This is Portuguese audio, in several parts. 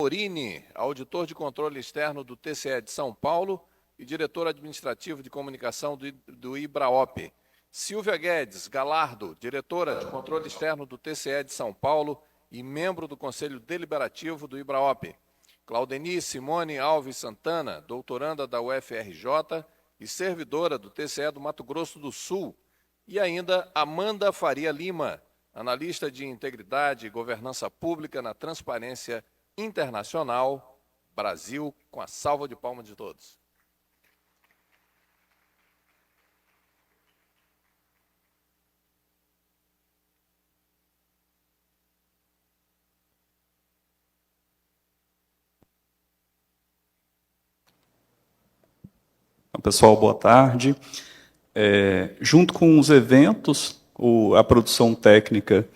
Torini, auditor de controle externo do TCE de São Paulo e diretor administrativo de comunicação do IBRAOP. Silvia Guedes Galardo, diretora de controle externo do TCE de São Paulo e membro do Conselho Deliberativo do IBRAOP. Claudeni Simone Alves Santana, doutoranda da UFRJ e servidora do TCE do Mato Grosso do Sul. E ainda Amanda Faria Lima, analista de integridade e governança pública na Transparência Internacional, Brasil, com a salva de palmas de todos. Pessoal, boa tarde. Junto com os eventos, a produção técnica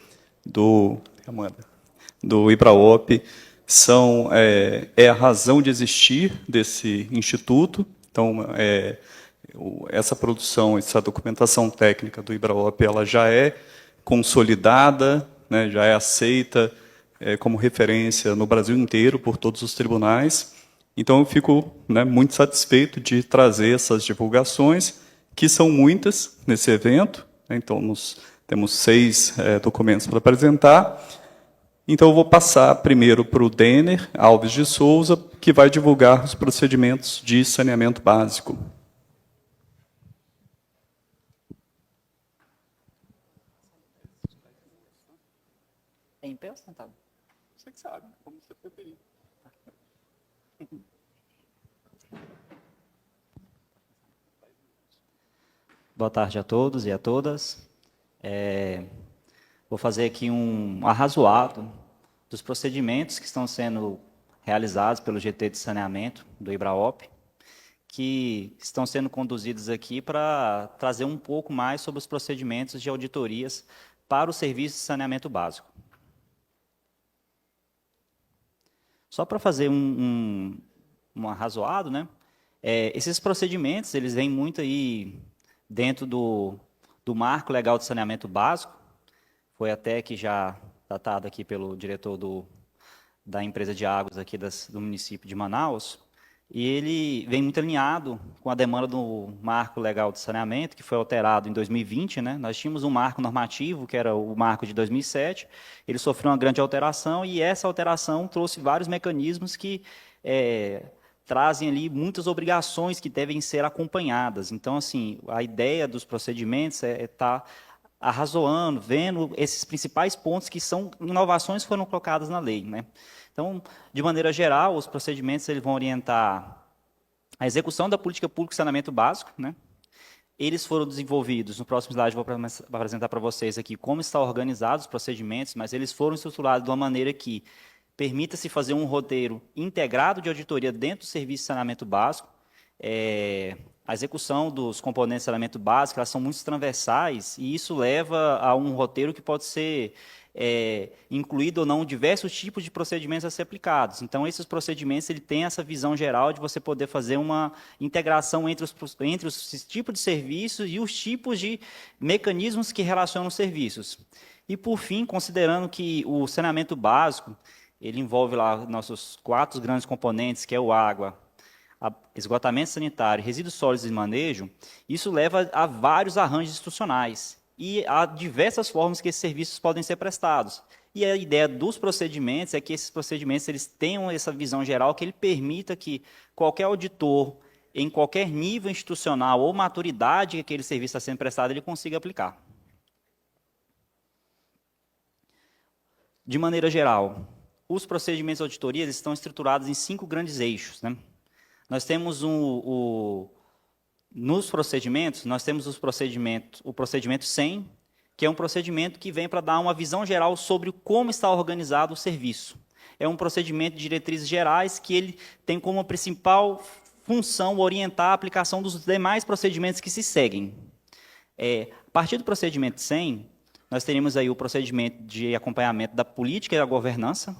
do IBRAOP é a razão de existir desse instituto. Então, essa produção, essa documentação técnica do IBRAOP, ela já é consolidada, né, já é aceita como referência no Brasil inteiro por todos os tribunais. Então, eu fico, né, muito satisfeito de trazer essas divulgações, que são muitas nesse evento. Então, nós temos 6 documentos para apresentar. Então, eu vou passar primeiro para o Denner Alves de Souza, que vai divulgar os procedimentos de saneamento básico. Em pé ou sentado? Você que sabe, como você preferir. Boa tarde a todos e a todas. Vou fazer aqui um arrazoado dos procedimentos que estão sendo realizados pelo GT de saneamento do IBRAOP, que estão sendo conduzidos aqui para trazer um pouco mais sobre os procedimentos de auditorias para o serviço de saneamento básico. Só para fazer um arrazoado, né? Esses procedimentos, eles vêm muito aí dentro do marco legal de saneamento básico, foi até que já datado aqui pelo diretor da empresa de águas aqui do município de Manaus, e ele vem muito alinhado com a demanda do marco legal de saneamento, que foi alterado em 2020, né? Nós tínhamos um marco normativo, que era o marco de 2007, ele sofreu uma grande alteração, e essa alteração trouxe vários mecanismos que trazem ali muitas obrigações que devem ser acompanhadas. Então, assim, a ideia dos procedimentos é estar arrazoando, vendo esses principais pontos que são inovações que foram colocadas na lei, né? Então, de maneira geral, os procedimentos eles vão orientar a execução da política pública de saneamento básico, né? Eles foram desenvolvidos, no próximo slide vou apresentar para vocês aqui como estão organizados os procedimentos, mas eles foram estruturados de uma maneira que permita-se fazer um roteiro integrado de auditoria dentro do serviço de saneamento básico. A execução dos componentes de saneamento básico, elas são muito transversais, e isso leva a um roteiro que pode ser incluído ou não diversos tipos de procedimentos a ser aplicados. Então, esses procedimentos ele tem essa visão geral de você poder fazer uma integração entre os tipos de serviços e os tipos de mecanismos que relacionam os serviços. E, por fim, considerando que o saneamento básico ele envolve lá nossos 4 grandes componentes, que é o água, esgotamento sanitário, resíduos sólidos e manejo, isso leva a vários arranjos institucionais e a diversas formas que esses serviços podem ser prestados. E a ideia dos procedimentos é que esses procedimentos eles tenham essa visão geral, que ele permita que qualquer auditor, em qualquer nível institucional ou maturidade que aquele serviço está sendo prestado, ele consiga aplicar. De maneira geral, os procedimentos de auditoria estão estruturados em 5 grandes eixos, né? Nós temos nos procedimentos, nós temos o procedimento 100, que é um procedimento que vem para dar uma visão geral sobre como está organizado o serviço. É um procedimento de diretrizes gerais que ele tem como principal função orientar a aplicação dos demais procedimentos que se seguem. A partir do procedimento 100, nós teremos aí o procedimento de acompanhamento da política e da governança,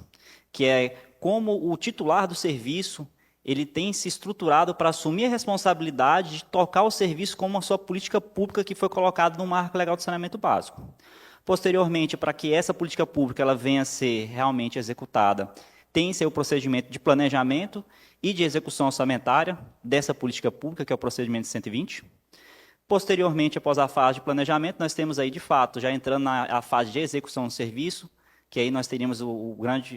que é como o titular do serviço ele tem se estruturado para assumir a responsabilidade de tocar o serviço como a sua política pública que foi colocada no marco legal de saneamento básico. Posteriormente, para que essa política pública ela venha a ser realmente executada, tem-se o procedimento de planejamento e de execução orçamentária dessa política pública, que é o procedimento 120. Posteriormente, após a fase de planejamento, nós temos aí, de fato, já entrando na fase de execução do serviço, que aí nós teríamos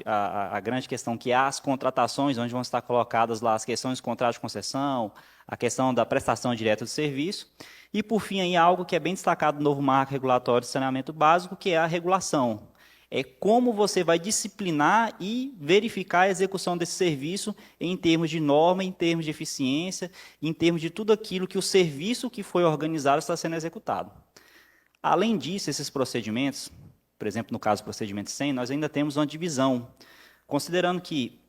a grande questão, que é as contratações, onde vão estar colocadas lá as questões de contrato de concessão, a questão da prestação direta do serviço. E, por fim, aí, algo que é bem destacado no novo marco regulatório de saneamento básico, que é a regulação. É como você vai disciplinar e verificar a execução desse serviço em termos de norma, em termos de eficiência, em termos de tudo aquilo que o serviço que foi organizado está sendo executado. Além disso, esses procedimentos, por exemplo, no caso do procedimento 100, nós ainda temos uma divisão, considerando que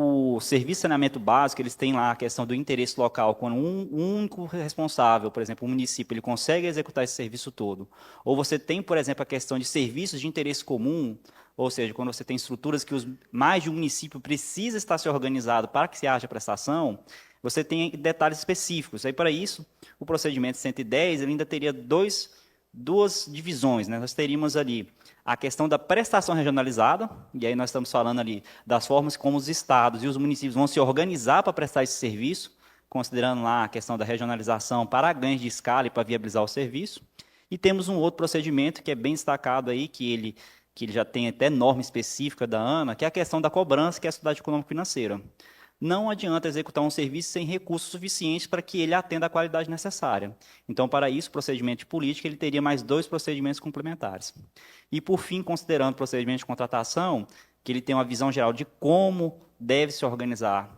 o serviço de saneamento básico, eles têm lá a questão do interesse local, quando um único responsável, por exemplo, o município, ele consegue executar esse serviço todo. Ou você tem, por exemplo, a questão de serviços de interesse comum, ou seja, quando você tem estruturas que mais de um município precisa estar se organizado para que se haja prestação, você tem detalhes específicos. Aí, para isso, o procedimento 110 ele ainda teria duas divisões, né? Nós teríamos ali a questão da prestação regionalizada, e aí nós estamos falando ali das formas como os estados e os municípios vão se organizar para prestar esse serviço, considerando lá a questão da regionalização para ganhos de escala e para viabilizar o serviço. E temos um outro procedimento que é bem destacado aí, que ele já tem até norma específica da ANA, que é a questão da cobrança, que é a Sociedade Econômico-Financeira. Não adianta executar um serviço sem recursos suficientes para que ele atenda a qualidade necessária. Então, para isso, o procedimento de política ele teria mais 2 procedimentos complementares. E, por fim, considerando o procedimento de contratação, que ele tem uma visão geral de como deve se organizar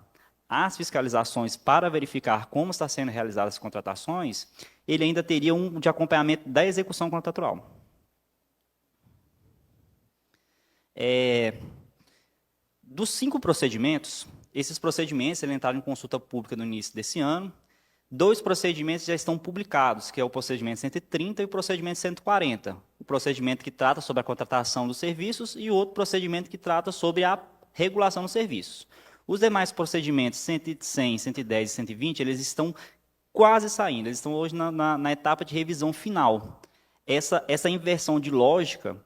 as fiscalizações para verificar como está sendo realizadas as contratações, ele ainda teria um de acompanhamento da execução contratual. Dos 5 procedimentos, esses procedimentos entraram em consulta pública no início desse ano. 2 procedimentos já estão publicados, que é o procedimento 130 e o procedimento 140. O procedimento que trata sobre a contratação dos serviços e o outro procedimento que trata sobre a regulação dos serviços. Os demais procedimentos, 100, 110 e 120, eles estão quase saindo, eles estão hoje na etapa de revisão final. Essa inversão de lógica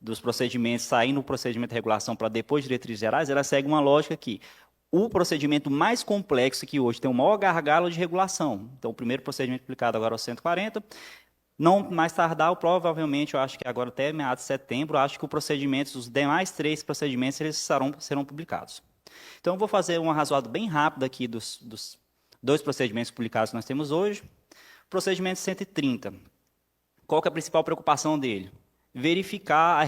dos procedimentos, sair no procedimento de regulação para depois diretrizes gerais, ela segue uma lógica que o procedimento mais complexo que hoje tem o maior gargalo de regulação. Então, o primeiro procedimento aplicado agora é o 140, não mais tardar, provavelmente, eu acho que agora até meados de setembro, acho que os demais 3 procedimentos eles serão publicados. Então, eu vou fazer um arrazoado bem rápido aqui dos 2 procedimentos publicados que nós temos hoje. Procedimento 130. Qual que é a principal preocupação dele? Verificar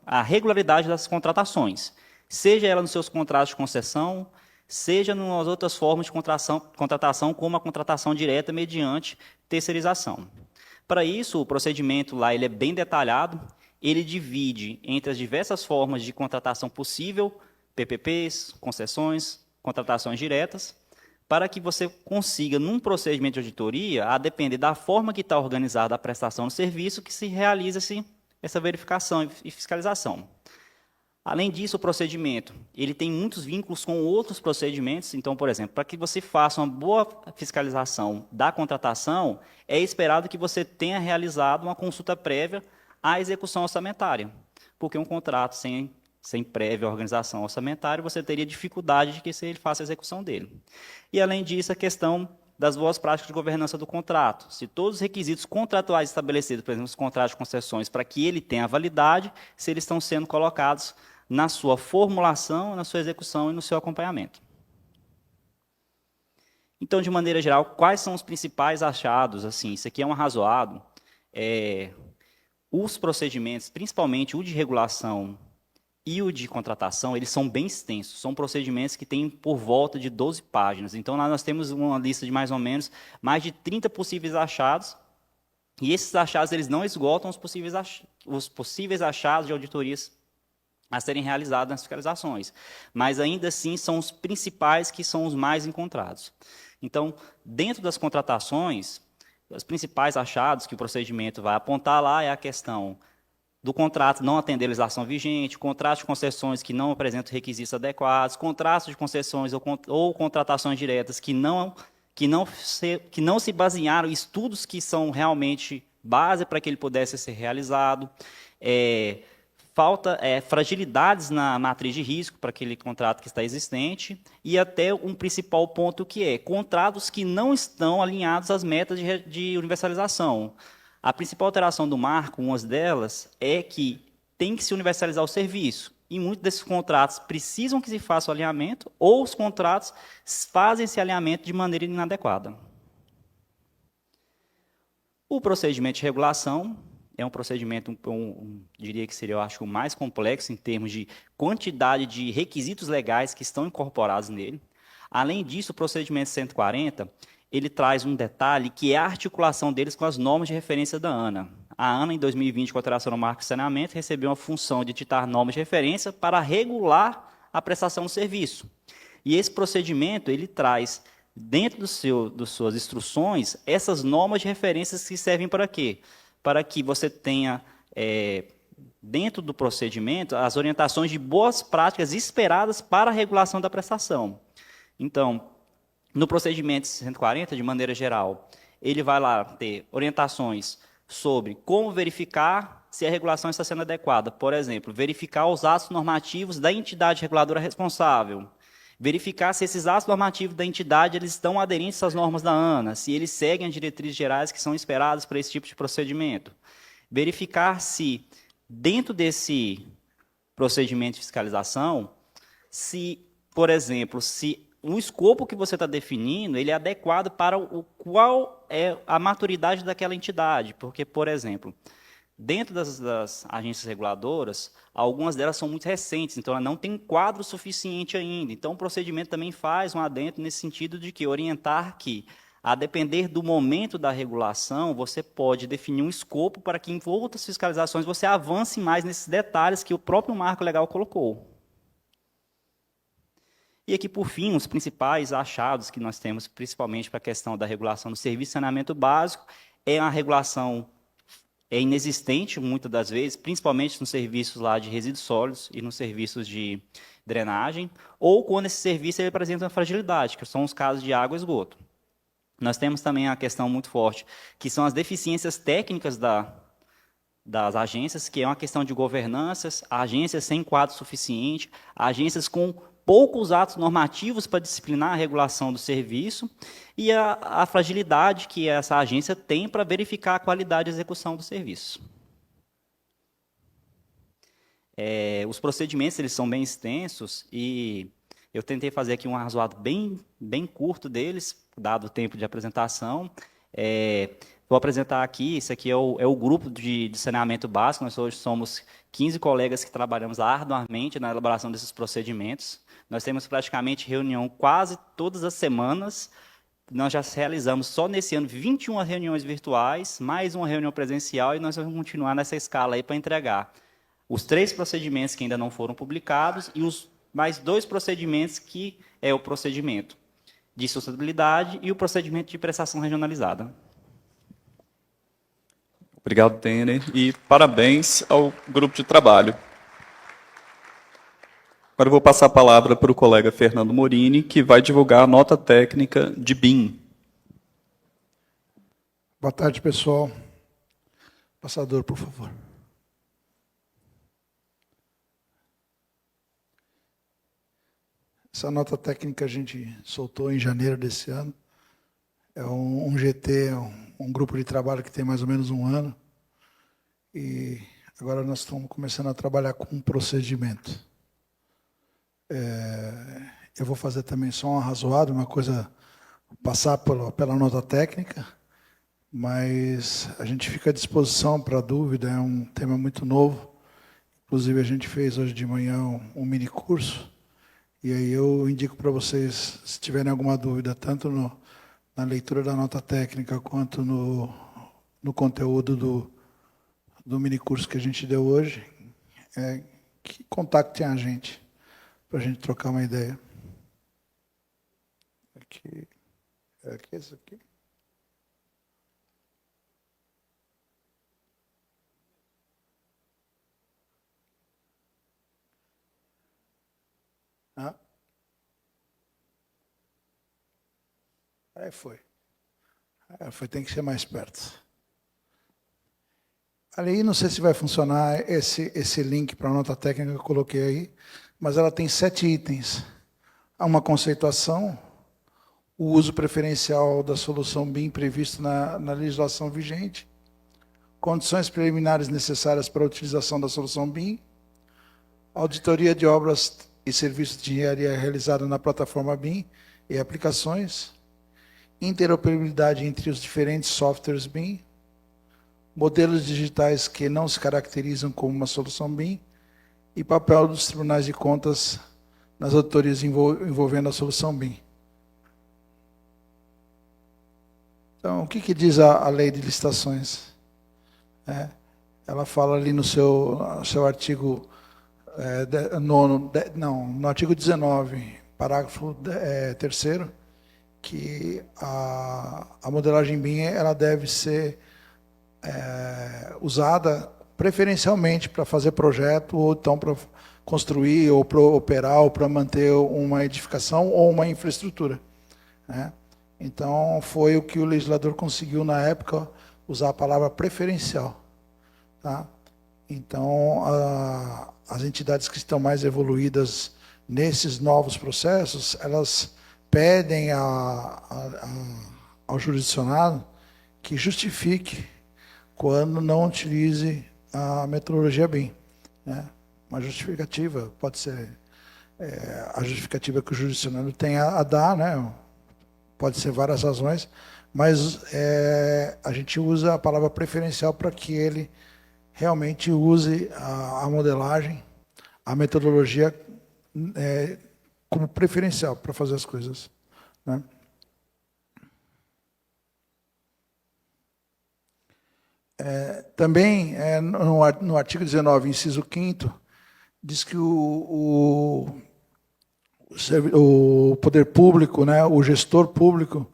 a regularidade das contratações, seja ela nos seus contratos de concessão, seja nas outras formas de contratação, como a contratação direta mediante terceirização. Para isso, o procedimento lá ele é bem detalhado, ele divide entre as diversas formas de contratação possível, PPPs, concessões, contratações diretas, para que você consiga, num procedimento de auditoria, a depender da forma que está organizada a prestação do serviço, que se realiza essa verificação e fiscalização. Além disso, o procedimento ele tem muitos vínculos com outros procedimentos. Então, por exemplo, para que você faça uma boa fiscalização da contratação, é esperado que você tenha realizado uma consulta prévia à execução orçamentária, porque um contrato sem prévia organização orçamentária, você teria dificuldade de que ele faça a execução dele. E, além disso, a questão das boas práticas de governança do contrato. Se todos os requisitos contratuais estabelecidos, por exemplo, os contratos de concessões, para que ele tenha validade, se eles estão sendo colocados na sua formulação, na sua execução e no seu acompanhamento. Então, de maneira geral, quais são os principais achados? Assim, isso aqui é um arrazoado. Os procedimentos, principalmente o de regulação e o de contratação, eles são bem extensos. São procedimentos que têm por volta de 12 páginas. Então, lá nós temos uma lista de mais ou menos mais de 30 possíveis achados. E esses achados eles não esgotam os possíveis achados de auditorias a serem realizados nas fiscalizações. Mas, ainda assim, são os principais que são os mais encontrados. Então, dentro das contratações, os principais achados que o procedimento vai apontar lá é a questão do contrato não atender a legislação vigente, contratos de concessões que não apresentam requisitos adequados, contratos de concessões ou contratações diretas que não se basearam em estudos que são realmente base para que ele pudesse ser realizado, falta fragilidades na matriz de risco para aquele contrato que está existente, e até um principal ponto que é contratos que não estão alinhados às metas de universalização. A principal alteração do marco, uma delas, é que tem que se universalizar o serviço. E muitos desses contratos precisam que se faça o alinhamento, ou os contratos fazem esse alinhamento de maneira inadequada. O procedimento de regulação é um procedimento, diria que seria, eu acho, o mais complexo em termos de quantidade de requisitos legais que estão incorporados nele. Além disso, o procedimento 140, ele traz um detalhe que é a articulação deles com as normas de referência da ANA. A ANA, em 2020, com a alteração no marco de saneamento, recebeu a função de ditar normas de referência para regular a prestação do serviço. E esse procedimento, ele traz, dentro das suas instruções, essas normas de referências que servem para quê? Para que você tenha, dentro do procedimento, as orientações de boas práticas esperadas para a regulação da prestação. Então, no procedimento 140, de maneira geral, ele vai lá ter orientações sobre como verificar se a regulação está sendo adequada. Por exemplo, verificar os atos normativos da entidade reguladora responsável, verificar se esses atos normativos da entidade eles estão aderentes às normas da ANA, se eles seguem as diretrizes gerais que são esperadas para esse tipo de procedimento. Verificar se, dentro desse procedimento de fiscalização, se, por exemplo, se o escopo que você está definindo ele é adequado para qual é a maturidade daquela entidade. Porque, por exemplo, dentro das agências reguladoras, algumas delas são muito recentes, então ela não tem quadro suficiente ainda. Então, o procedimento também faz um adendo nesse sentido de que orientar que, a depender do momento da regulação, você pode definir um escopo para que, em outras fiscalizações, você avance mais nesses detalhes que o próprio marco legal colocou. E aqui, por fim, os principais achados que nós temos, principalmente para a questão da regulação do serviço de saneamento básico, é uma regulação inexistente, muitas das vezes, principalmente nos serviços lá de resíduos sólidos e nos serviços de drenagem, ou quando esse serviço ele apresenta uma fragilidade, que são os casos de água e esgoto. Nós temos também a questão muito forte, que são as deficiências técnicas das agências, que é uma questão de governanças, agências sem quadro suficiente, agências com poucos atos normativos para disciplinar a regulação do serviço e a fragilidade que essa agência tem para verificar a qualidade de execução do serviço. Os procedimentos eles são bem extensos e eu tentei fazer aqui um arrazoado bem curto deles, dado o tempo de apresentação. Vou apresentar aqui, isso aqui é o grupo de saneamento básico, nós hoje somos 15 colegas que trabalhamos arduamente na elaboração desses procedimentos. Nós temos praticamente reunião quase todas as semanas. Nós já realizamos só nesse ano 21 reuniões virtuais, mais uma reunião presencial, e nós vamos continuar nessa escala aí para entregar os 3 procedimentos que ainda não foram publicados e os mais 2 procedimentos que é o procedimento de sustentabilidade e o procedimento de prestação regionalizada. Obrigado, Denner, e parabéns ao grupo de trabalho. Agora eu vou passar a palavra para o colega Fernando Morini, que vai divulgar a nota técnica de BIM. Boa tarde, pessoal. Passador, por favor. Essa nota técnica a gente soltou em janeiro desse ano. É um GT, um grupo de trabalho que tem mais ou menos um ano. E agora nós estamos começando a trabalhar com um procedimento. Eu vou fazer também só um arrazoado, uma coisa, passar pela nota técnica, mas a gente fica à disposição para dúvida, é um tema muito novo. Inclusive, a gente fez hoje de manhã um mini curso, e aí eu indico para vocês, se tiverem alguma dúvida, tanto na leitura da nota técnica, quanto no conteúdo do mini curso que a gente deu hoje, que contactem a gente, para a gente trocar uma ideia. Aqui isso aqui. Aí foi. Tem que ser mais perto. Ali, não sei se vai funcionar esse link para a nota técnica que eu coloquei aí, mas ela tem 7 itens. Há uma conceituação, o uso preferencial da solução BIM previsto na legislação vigente, condições preliminares necessárias para a utilização da solução BIM, auditoria de obras e serviços de engenharia realizada na plataforma BIM e aplicações, interoperabilidade entre os diferentes softwares BIM, modelos digitais que não se caracterizam como uma solução BIM e papel dos tribunais de contas nas auditorias envolvendo a solução BIM. Então, o que diz a lei de licitações? Ela fala ali no seu artigo no artigo 19, parágrafo 3º, que a modelagem BIM ela deve ser usada preferencialmente para fazer projeto, ou então para construir, ou para operar, ou para manter uma edificação ou uma infraestrutura, né? Então, foi o que o legislador conseguiu, na época, usar a palavra preferencial. Tá? Então, as entidades que estão mais evoluídas nesses novos processos, elas pedem ao jurisdicionado que justifique quando não utilize a metodologia BIM, né? Uma justificativa, pode ser a justificativa que o jurisdicionado tem a dar, né? Pode ser várias razões, mas a gente usa a palavra preferencial para que ele realmente use a modelagem, a metodologia como preferencial para fazer as coisas, né? Também, no artigo 19, inciso 5º, diz que o poder público, né, o gestor público,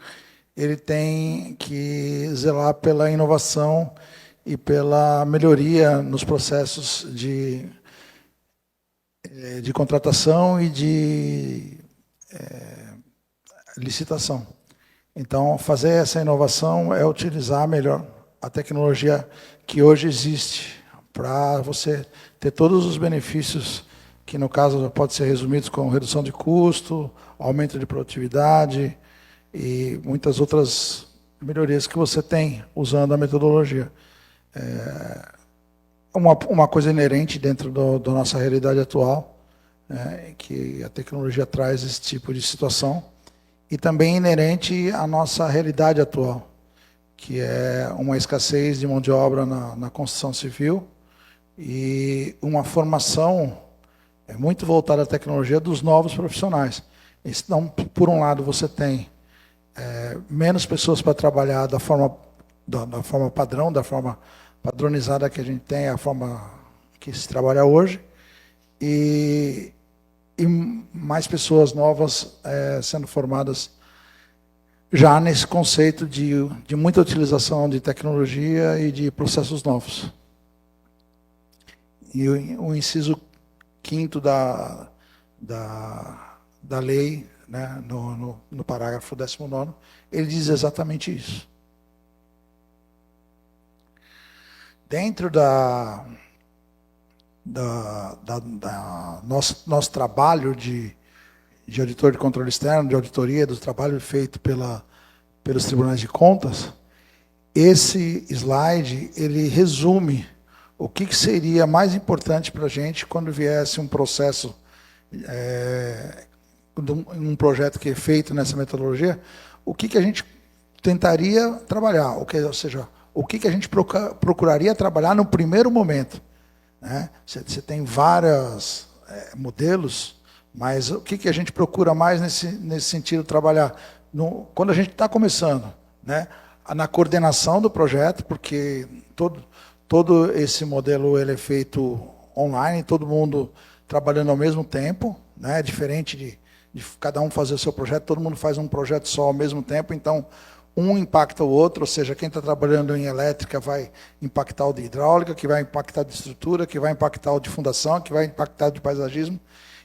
ele tem que zelar pela inovação e pela melhoria nos processos de contratação e de licitação. Então, fazer essa inovação é utilizar melhor a tecnologia que hoje existe para você ter todos os benefícios que, no caso, pode ser resumidos com redução de custo, aumento de produtividade e muitas outras melhorias que você tem usando a metodologia. Uma coisa inerente dentro da nossa realidade atual, que a tecnologia traz esse tipo de situação, e também inerente à nossa realidade atual, que é uma escassez de mão de obra na construção civil e uma formação muito voltada à tecnologia dos novos profissionais. Então, por um lado, você tem menos pessoas para trabalhar da forma padrão, da forma padronizada que a gente tem, a forma que se trabalha hoje, e mais pessoas novas sendo formadas já nesse conceito de muita utilização de tecnologia e de processos novos. E o inciso 5º da lei, né, no parágrafo 19º, ele diz exatamente isso. Dentro nosso trabalho de auditor de controle externo, de auditoria do trabalho feito pelos tribunais de contas, esse slide ele resume o que seria mais importante para a gente quando viesse um processo, um projeto que é feito nessa metodologia, o que a gente tentaria trabalhar, ou seja, o que a gente procuraria trabalhar no primeiro momento, né? Você tem vários modelos, mas o que a gente procura mais nesse sentido trabalhar? Quando a gente está começando, né? Na coordenação do projeto, porque todo esse modelo ele é feito online, todo mundo trabalhando ao mesmo tempo, né? Diferente de cada um fazer o seu projeto, todo mundo faz um projeto só ao mesmo tempo, então um impacta o outro, ou seja, quem está trabalhando em elétrica vai impactar o de hidráulica, que vai impactar de estrutura, que vai impactar o de fundação, que vai impactar de paisagismo.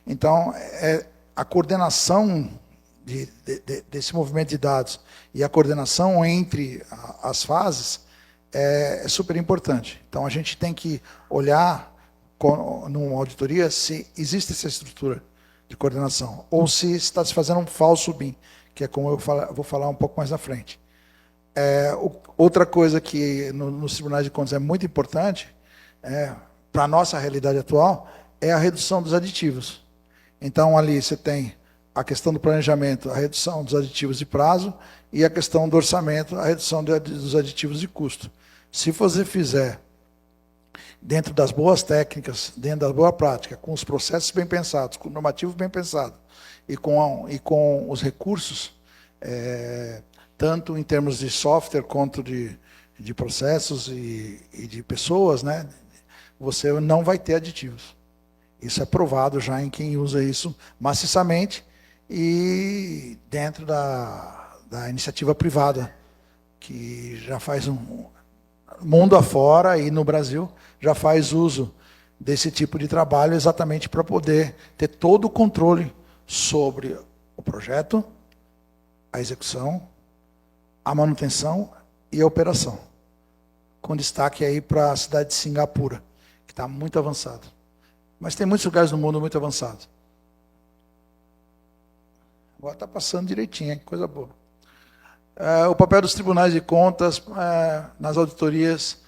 Então, a coordenação desse movimento de dados e a coordenação entre as fases é super importante. Então, a gente tem que olhar numa auditoria se existe essa estrutura de coordenação, ou se está se fazendo um falso BIM, que é como eu vou falar um pouco mais na frente. Outra coisa que nos tribunais de contas é muito importante, para a nossa realidade atual, é a redução dos aditivos. Então, ali você tem a questão do planejamento, a redução dos aditivos de prazo, e a questão do orçamento, a redução dos aditivos de custo. Se você fizer dentro das boas técnicas, dentro da boa prática, com os processos bem pensados, com o normativo bem pensado, e com os recursos, tanto em termos de software quanto de processos e de pessoas, né, você não vai ter aditivos. Isso é provado já em quem usa isso maciçamente e dentro da iniciativa privada, que já faz mundo afora e no Brasil já faz uso desse tipo de trabalho exatamente para poder ter todo o controle sobre o projeto, a execução, a manutenção e a operação. Com destaque aí para a cidade de Singapura, que está muito avançado. Mas tem muitos lugares no mundo muito avançados. Agora está passando direitinho, hein? Coisa boa. O papel dos tribunais de contas nas auditorias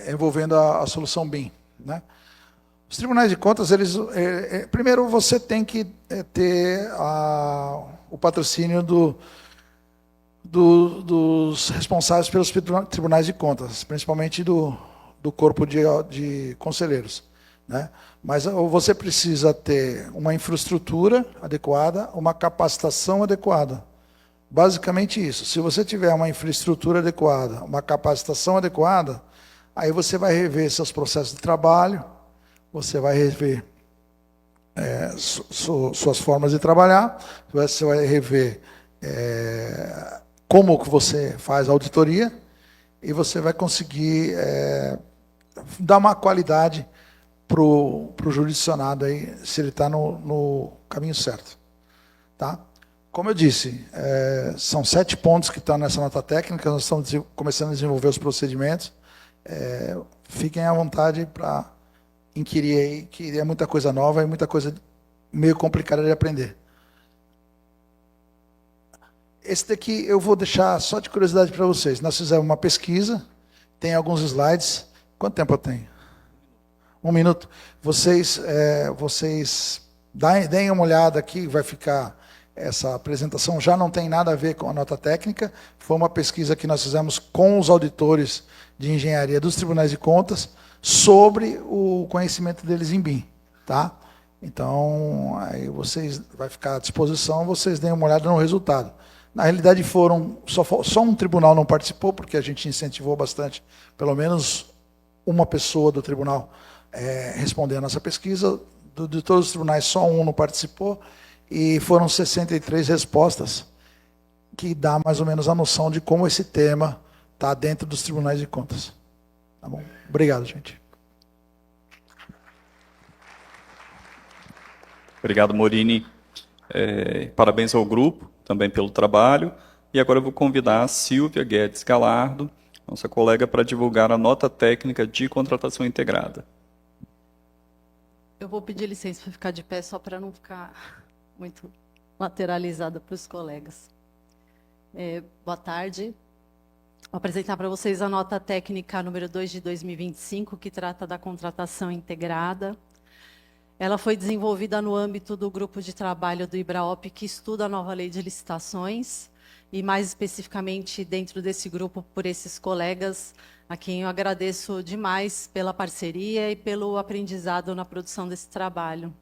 envolvendo a solução BIM, né? Os tribunais de contas, primeiro você tem que ter o patrocínio dos responsáveis pelos tribunais de contas, principalmente do corpo de conselheiros, né? Mas você precisa ter uma infraestrutura adequada, uma capacitação adequada. Basicamente isso. Se você tiver uma infraestrutura adequada, uma capacitação adequada, aí você vai rever seus processos de trabalho, você vai rever suas formas de trabalhar, você vai rever como que você faz a auditoria e você vai conseguir dar uma qualidade para o jurisdicionado aí, se ele está no caminho certo. Tá? Como eu disse, são 7 pontos que estão nessa nota técnica, nós estamos começando a desenvolver os procedimentos. Fiquem à vontade para inquirir aí, que é muita coisa nova e muita coisa meio complicada de aprender. Esse daqui eu vou deixar só de curiosidade para vocês. Nós fizemos uma pesquisa, tem alguns slides. Quanto tempo eu tenho? 1 minuto. Vocês deem uma olhada aqui, vai ficar... Essa apresentação já não tem nada a ver com a nota técnica, foi uma pesquisa que nós fizemos com os auditores de engenharia dos tribunais de contas sobre o conhecimento deles em BIM. Tá? Então, aí vai ficar à disposição, vocês deem uma olhada no resultado. Na realidade, só um tribunal não participou, porque a gente incentivou bastante, pelo menos uma pessoa do tribunal responder a nossa pesquisa. De todos os tribunais, só um não participou, e foram 63 respostas, que dá mais ou menos a noção de como esse tema está dentro dos tribunais de contas. Tá bom? Obrigado, gente. Obrigado, Morini. Parabéns ao grupo, também pelo trabalho. E agora eu vou convidar a Silvia Guedes Galardo, nossa colega, para divulgar a nota técnica de contratação integrada. Eu vou pedir licença para ficar de pé, só para não ficar muito lateralizada para os colegas. Boa tarde. Vou apresentar para vocês a nota técnica número 2 de 2025, que trata da contratação integrada. Ela foi desenvolvida no âmbito do grupo de trabalho do IBRAOP, que estuda a nova lei de licitações, e mais especificamente dentro desse grupo por esses colegas, a quem eu agradeço demais pela parceria e pelo aprendizado na produção desse trabalho.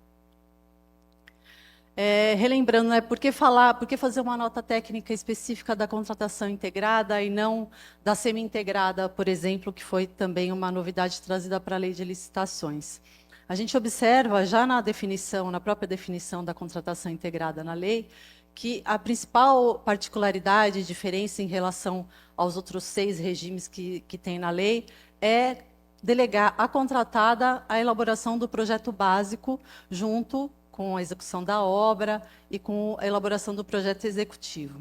Relembrando, né, por que fazer uma nota técnica específica da contratação integrada e não da semi-integrada, por exemplo, que foi também uma novidade trazida para a lei de licitações. A gente observa já na própria definição da contratação integrada na lei, que a principal particularidade e diferença em relação aos outros 6 regimes que tem na lei é delegar à contratada a elaboração do projeto básico junto com a execução da obra e com a elaboração do projeto executivo.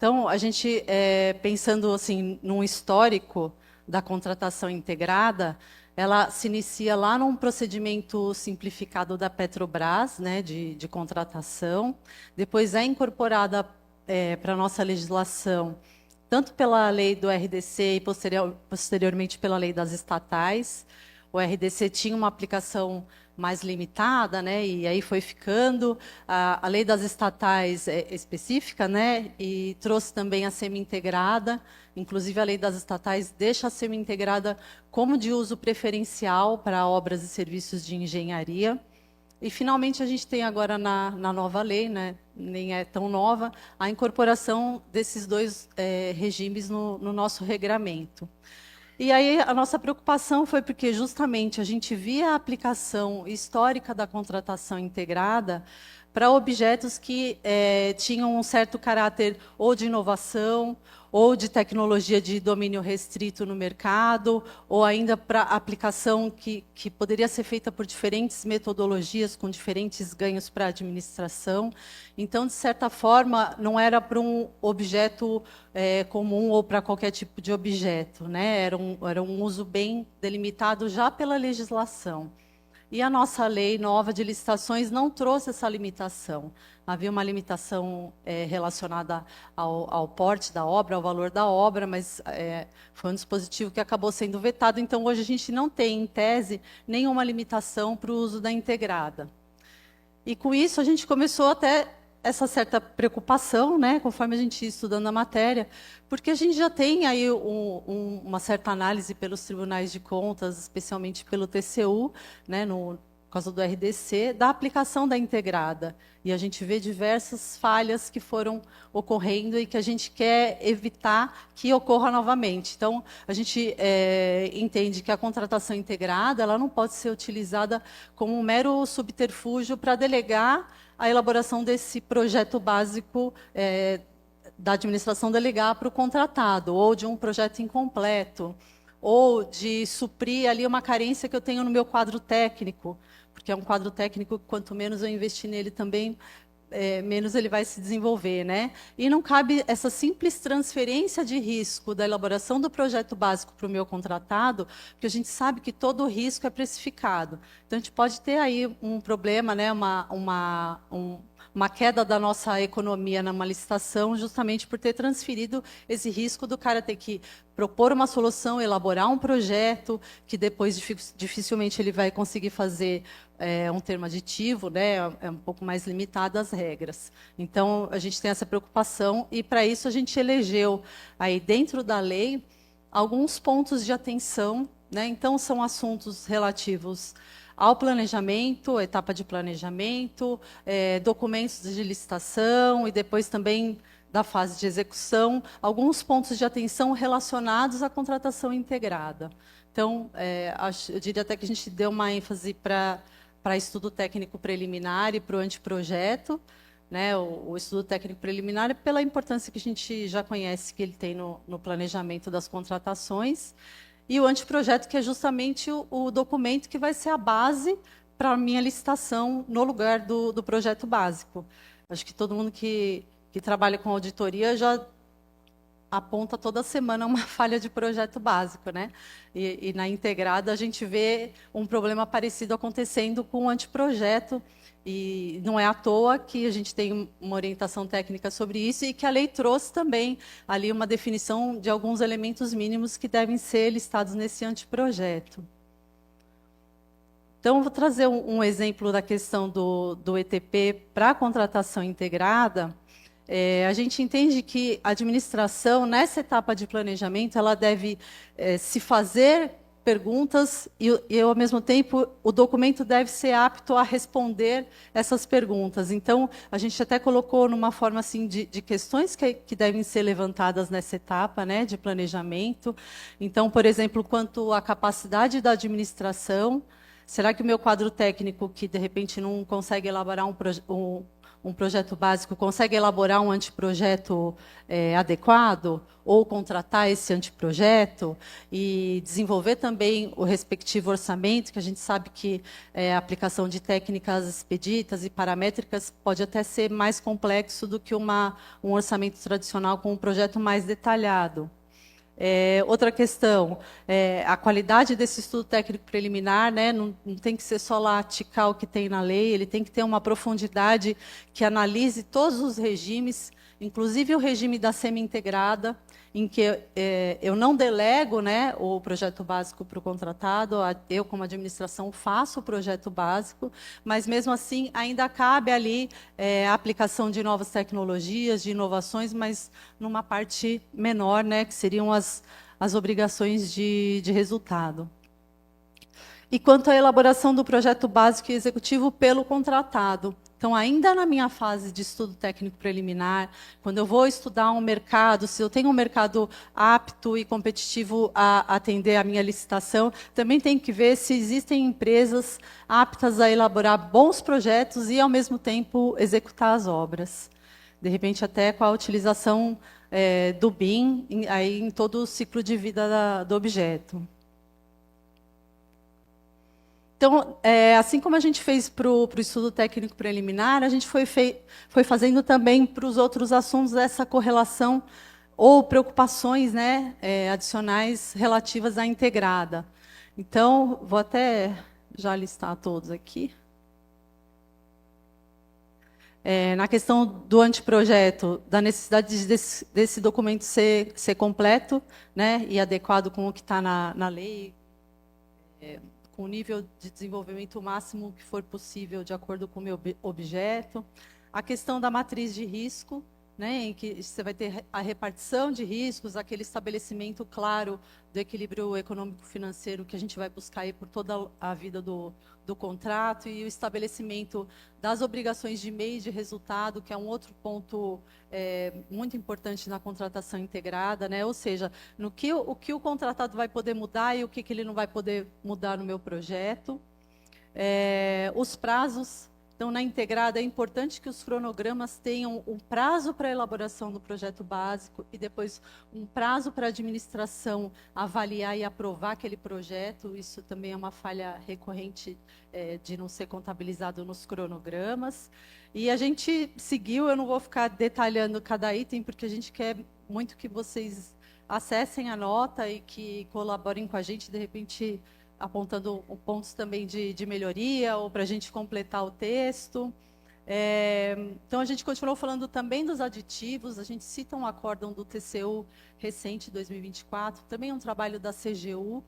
Então, a gente, pensando assim, num histórico da contratação integrada, ela se inicia lá num procedimento simplificado da Petrobras, né, de contratação, depois é incorporada para a nossa legislação, tanto pela lei do RDC e posteriormente pela lei das estatais. O RDC tinha uma aplicação mais limitada, né, e aí foi ficando. A lei das estatais é específica, né, e trouxe também a semi-integrada. Inclusive, a lei das estatais deixa a semi-integrada como de uso preferencial para obras e serviços de engenharia. E, finalmente, a gente tem agora na nova lei, né, nem é tão nova, a incorporação desses dois regimes no nosso regramento. E aí a nossa preocupação foi porque justamente a gente via a aplicação histórica da contratação integrada para objetos que tinham um certo caráter ou de inovação, ou de tecnologia de domínio restrito no mercado, ou ainda para aplicação que poderia ser feita por diferentes metodologias, com diferentes ganhos para a administração. Então, de certa forma, não era para um objeto comum ou para qualquer tipo de objeto, né? Era um uso bem delimitado já pela legislação. E a nossa lei nova de licitações não trouxe essa limitação. Havia uma limitação relacionada ao porte da obra, ao valor da obra, mas foi um dispositivo que acabou sendo vetado. Então, hoje a gente não tem, em tese, nenhuma limitação para o uso da integrada. E, com isso, a gente começou até essa certa preocupação, né, conforme a gente ia estudando a matéria, porque a gente já tem aí uma certa análise pelos tribunais de contas, especialmente pelo TCU, né, por causa do RDC, da aplicação da integrada. E a gente vê diversas falhas que foram ocorrendo e que a gente quer evitar que ocorra novamente. Então, a gente entende que a contratação integrada ela não pode ser utilizada como um mero subterfúgio para delegar a elaboração desse projeto básico da administração delegar para o contratado, ou de um projeto incompleto, ou de suprir ali uma carência que eu tenho no meu quadro técnico, porque é um quadro técnico que, quanto menos eu investir nele também, menos ele vai se desenvolver, né? E não cabe essa simples transferência de risco da elaboração do projeto básico para o meu contratado, porque a gente sabe que todo o risco é precificado. Então, a gente pode ter aí um problema, né? Uma queda da nossa economia numa licitação, justamente por ter transferido esse risco do cara ter que propor uma solução, elaborar um projeto, que depois dificilmente ele vai conseguir fazer um termo aditivo, né? É um pouco mais limitado as regras. Então, a gente tem essa preocupação, e para isso a gente elegeu, aí dentro da lei, alguns pontos de atenção, né? Então, são assuntos relativos ao planejamento, etapa de planejamento, documentos de licitação e depois também da fase de execução, alguns pontos de atenção relacionados à contratação integrada. Então, eu diria até que a gente deu uma ênfase para estudo técnico preliminar e para o anteprojeto, né? O estudo técnico preliminar é pela importância que a gente já conhece que ele tem no planejamento das contratações, e o anteprojeto, que é justamente o documento que vai ser a base para a minha licitação no lugar do projeto básico. Acho que todo mundo que trabalha com auditoria já aponta toda semana uma falha de projeto básico, né? E na integrada a gente vê um problema parecido acontecendo com o anteprojeto, e não é à toa que a gente tem uma orientação técnica sobre isso, e que a lei trouxe também ali uma definição de alguns elementos mínimos que devem ser listados nesse anteprojeto. Então, eu vou trazer um exemplo da questão do ETP para a contratação integrada. A gente entende que a administração, nessa etapa de planejamento, ela deve se fazer perguntas e, ao mesmo tempo, o documento deve ser apto a responder essas perguntas. Então, a gente até colocou numa forma assim de questões que devem ser levantadas nessa etapa, né, de planejamento. Então, por exemplo, quanto à capacidade da administração, será que o meu quadro técnico, que de repente não consegue elaborar um um projeto básico consegue elaborar um anteprojeto adequado ou contratar esse anteprojeto e desenvolver também o respectivo orçamento, que a gente sabe que a aplicação de técnicas expeditas e paramétricas pode até ser mais complexo do que um orçamento tradicional com um projeto mais detalhado. Outra questão, a qualidade desse estudo técnico preliminar, né, não tem que ser só lá ticar o que tem na lei, ele tem que ter uma profundidade que analise todos os regimes, inclusive o regime da semi-integrada, em que eu não delego, né, o projeto básico para o contratado, eu, como administração, faço o projeto básico, mas, mesmo assim, ainda cabe ali a aplicação de novas tecnologias, de inovações, mas numa parte menor, né, que seriam as obrigações de resultado. E quanto à elaboração do projeto básico e executivo pelo contratado. Então, ainda na minha fase de estudo técnico preliminar, quando eu vou estudar um mercado, se eu tenho um mercado apto e competitivo a atender a minha licitação, também tem que ver se existem empresas aptas a elaborar bons projetos e, ao mesmo tempo, executar as obras. De repente, até com a utilização do BIM aí em todo o ciclo de vida do objeto. Então, assim como a gente fez para o estudo técnico preliminar, a gente foi fazendo também para os outros assuntos essa correlação ou preocupações, né, adicionais relativas à integrada. Então, vou até já listar todos aqui. Na questão do anteprojeto, da necessidade desse documento ser completo, né, e adequado com o que está na lei, com o nível de desenvolvimento máximo que for possível, de acordo com o meu objeto. A questão da matriz de risco, né, em que você vai ter a repartição de riscos, aquele estabelecimento claro do equilíbrio econômico-financeiro que a gente vai buscar aí por toda a vida do contrato, e o estabelecimento das obrigações de meio e de resultado, que é um outro ponto muito importante na contratação integrada, né? Ou seja, o que o contratado vai poder mudar e o que ele não vai poder mudar no meu projeto. Os prazos. Então, na integrada, é importante que os cronogramas tenham um prazo para a elaboração do projeto básico e depois um prazo para a administração avaliar e aprovar aquele projeto. Isso também é uma falha recorrente de não ser contabilizado nos cronogramas. E a gente seguiu, eu não vou ficar detalhando cada item, porque a gente quer muito que vocês acessem a nota e que colaborem com a gente, de repente, apontando pontos também de melhoria, ou para a gente completar o texto. Então, a gente continuou falando também dos aditivos, a gente cita um acórdão do TCU recente, 2024, também um trabalho da CGU,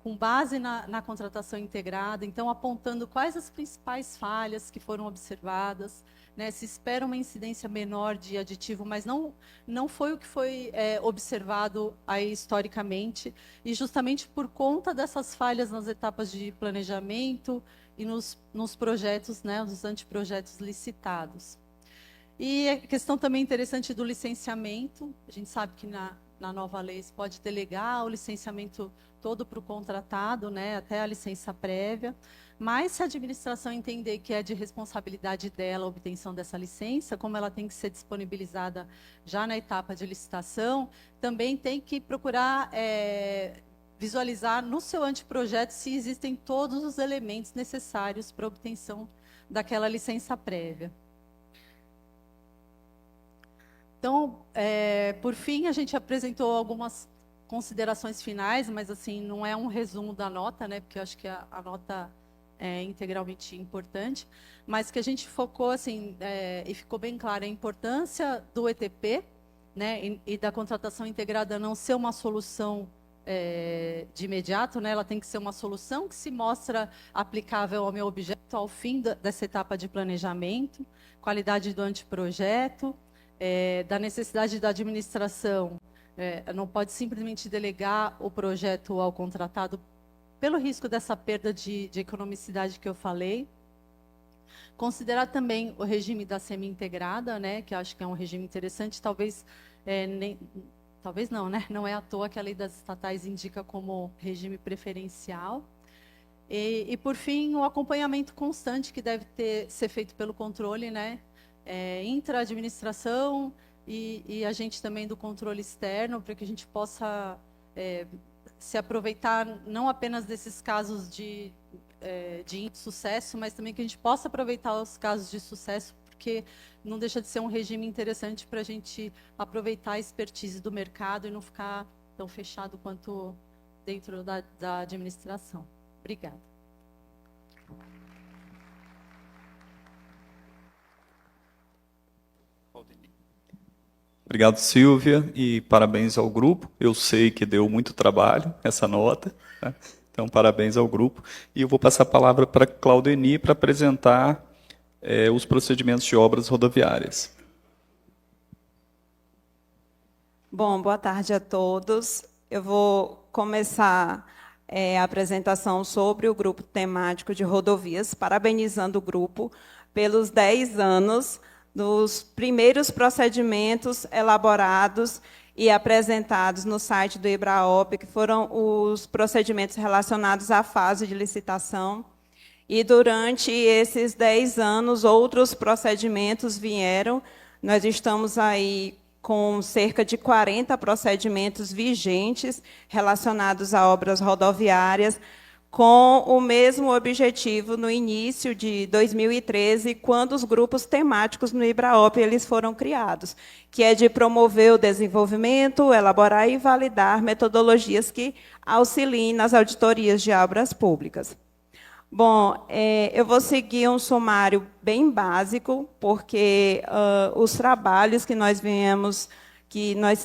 com base na contratação integrada, então apontando quais as principais falhas que foram observadas, né, se espera uma incidência menor de aditivo, mas não foi o que foi observado aí historicamente, e justamente por conta dessas falhas nas etapas de planejamento e nos projetos, né, nos anteprojetos licitados. E a questão também interessante do licenciamento, a gente sabe que na nova lei se pode delegar o licenciamento todo para o contratado, né, até a licença prévia, mas se a administração entender que é de responsabilidade dela a obtenção dessa licença, como ela tem que ser disponibilizada já na etapa de licitação, também tem que procurar visualizar no seu anteprojeto se existem todos os elementos necessários para a obtenção daquela licença prévia. Então, por fim, a gente apresentou algumas considerações finais, mas assim não é um resumo da nota, né? Porque eu acho que a nota é integralmente importante, mas que a gente focou assim e ficou bem clara a importância do ETP, né? E da contratação integrada não ser uma solução de imediato, né? Ela tem que ser uma solução que se mostra aplicável ao meu objeto ao fim dessa etapa de planejamento, qualidade do anteprojeto, da necessidade da administração, não pode simplesmente delegar o projeto ao contratado pelo risco dessa perda de economicidade que eu falei. Considerar também o regime da semi-integrada, né, que eu acho que é um regime interessante, talvez não, né? Não é à toa que a lei das estatais indica como regime preferencial. E por fim, o acompanhamento constante que deve ser feito pelo controle, né? intra-administração e a gente também do controle externo, para que a gente possa se aproveitar não apenas desses casos de insucesso, mas também que a gente possa aproveitar os casos de sucesso, porque não deixa de ser um regime interessante para a gente aproveitar a expertise do mercado e não ficar tão fechado quanto dentro da administração. Obrigada. Obrigado, Silvia, e parabéns ao grupo. Eu sei que deu muito trabalho essa nota, né? Então, parabéns ao grupo. E eu vou passar a palavra para Claudeni para apresentar os procedimentos de obras rodoviárias. Bom, boa tarde a todos. Eu vou começar a apresentação sobre o grupo temático de rodovias, parabenizando o grupo pelos 10 anos dos primeiros procedimentos elaborados e apresentados no site do IBRAOP, que foram os procedimentos relacionados à fase de licitação. E, durante esses 10 anos, outros procedimentos vieram. Nós estamos aí com cerca de 40 procedimentos vigentes relacionados a obras rodoviárias, com o mesmo objetivo no início de 2013, quando os grupos temáticos no IBRAOP eles foram criados, que é de promover o desenvolvimento, elaborar e validar metodologias que auxiliem nas auditorias de obras públicas. Bom, eu vou seguir um sumário bem básico, porque os trabalhos que nós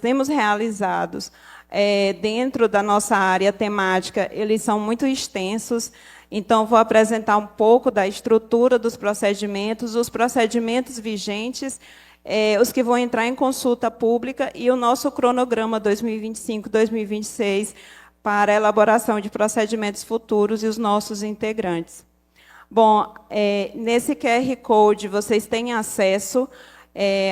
temos realizados dentro da nossa área temática, eles são muito extensos. Então, vou apresentar um pouco da estrutura dos procedimentos, os procedimentos vigentes, os que vão entrar em consulta pública e o nosso cronograma 2025-2026 para a elaboração de procedimentos futuros e os nossos integrantes. Bom, nesse QR Code, vocês têm acesso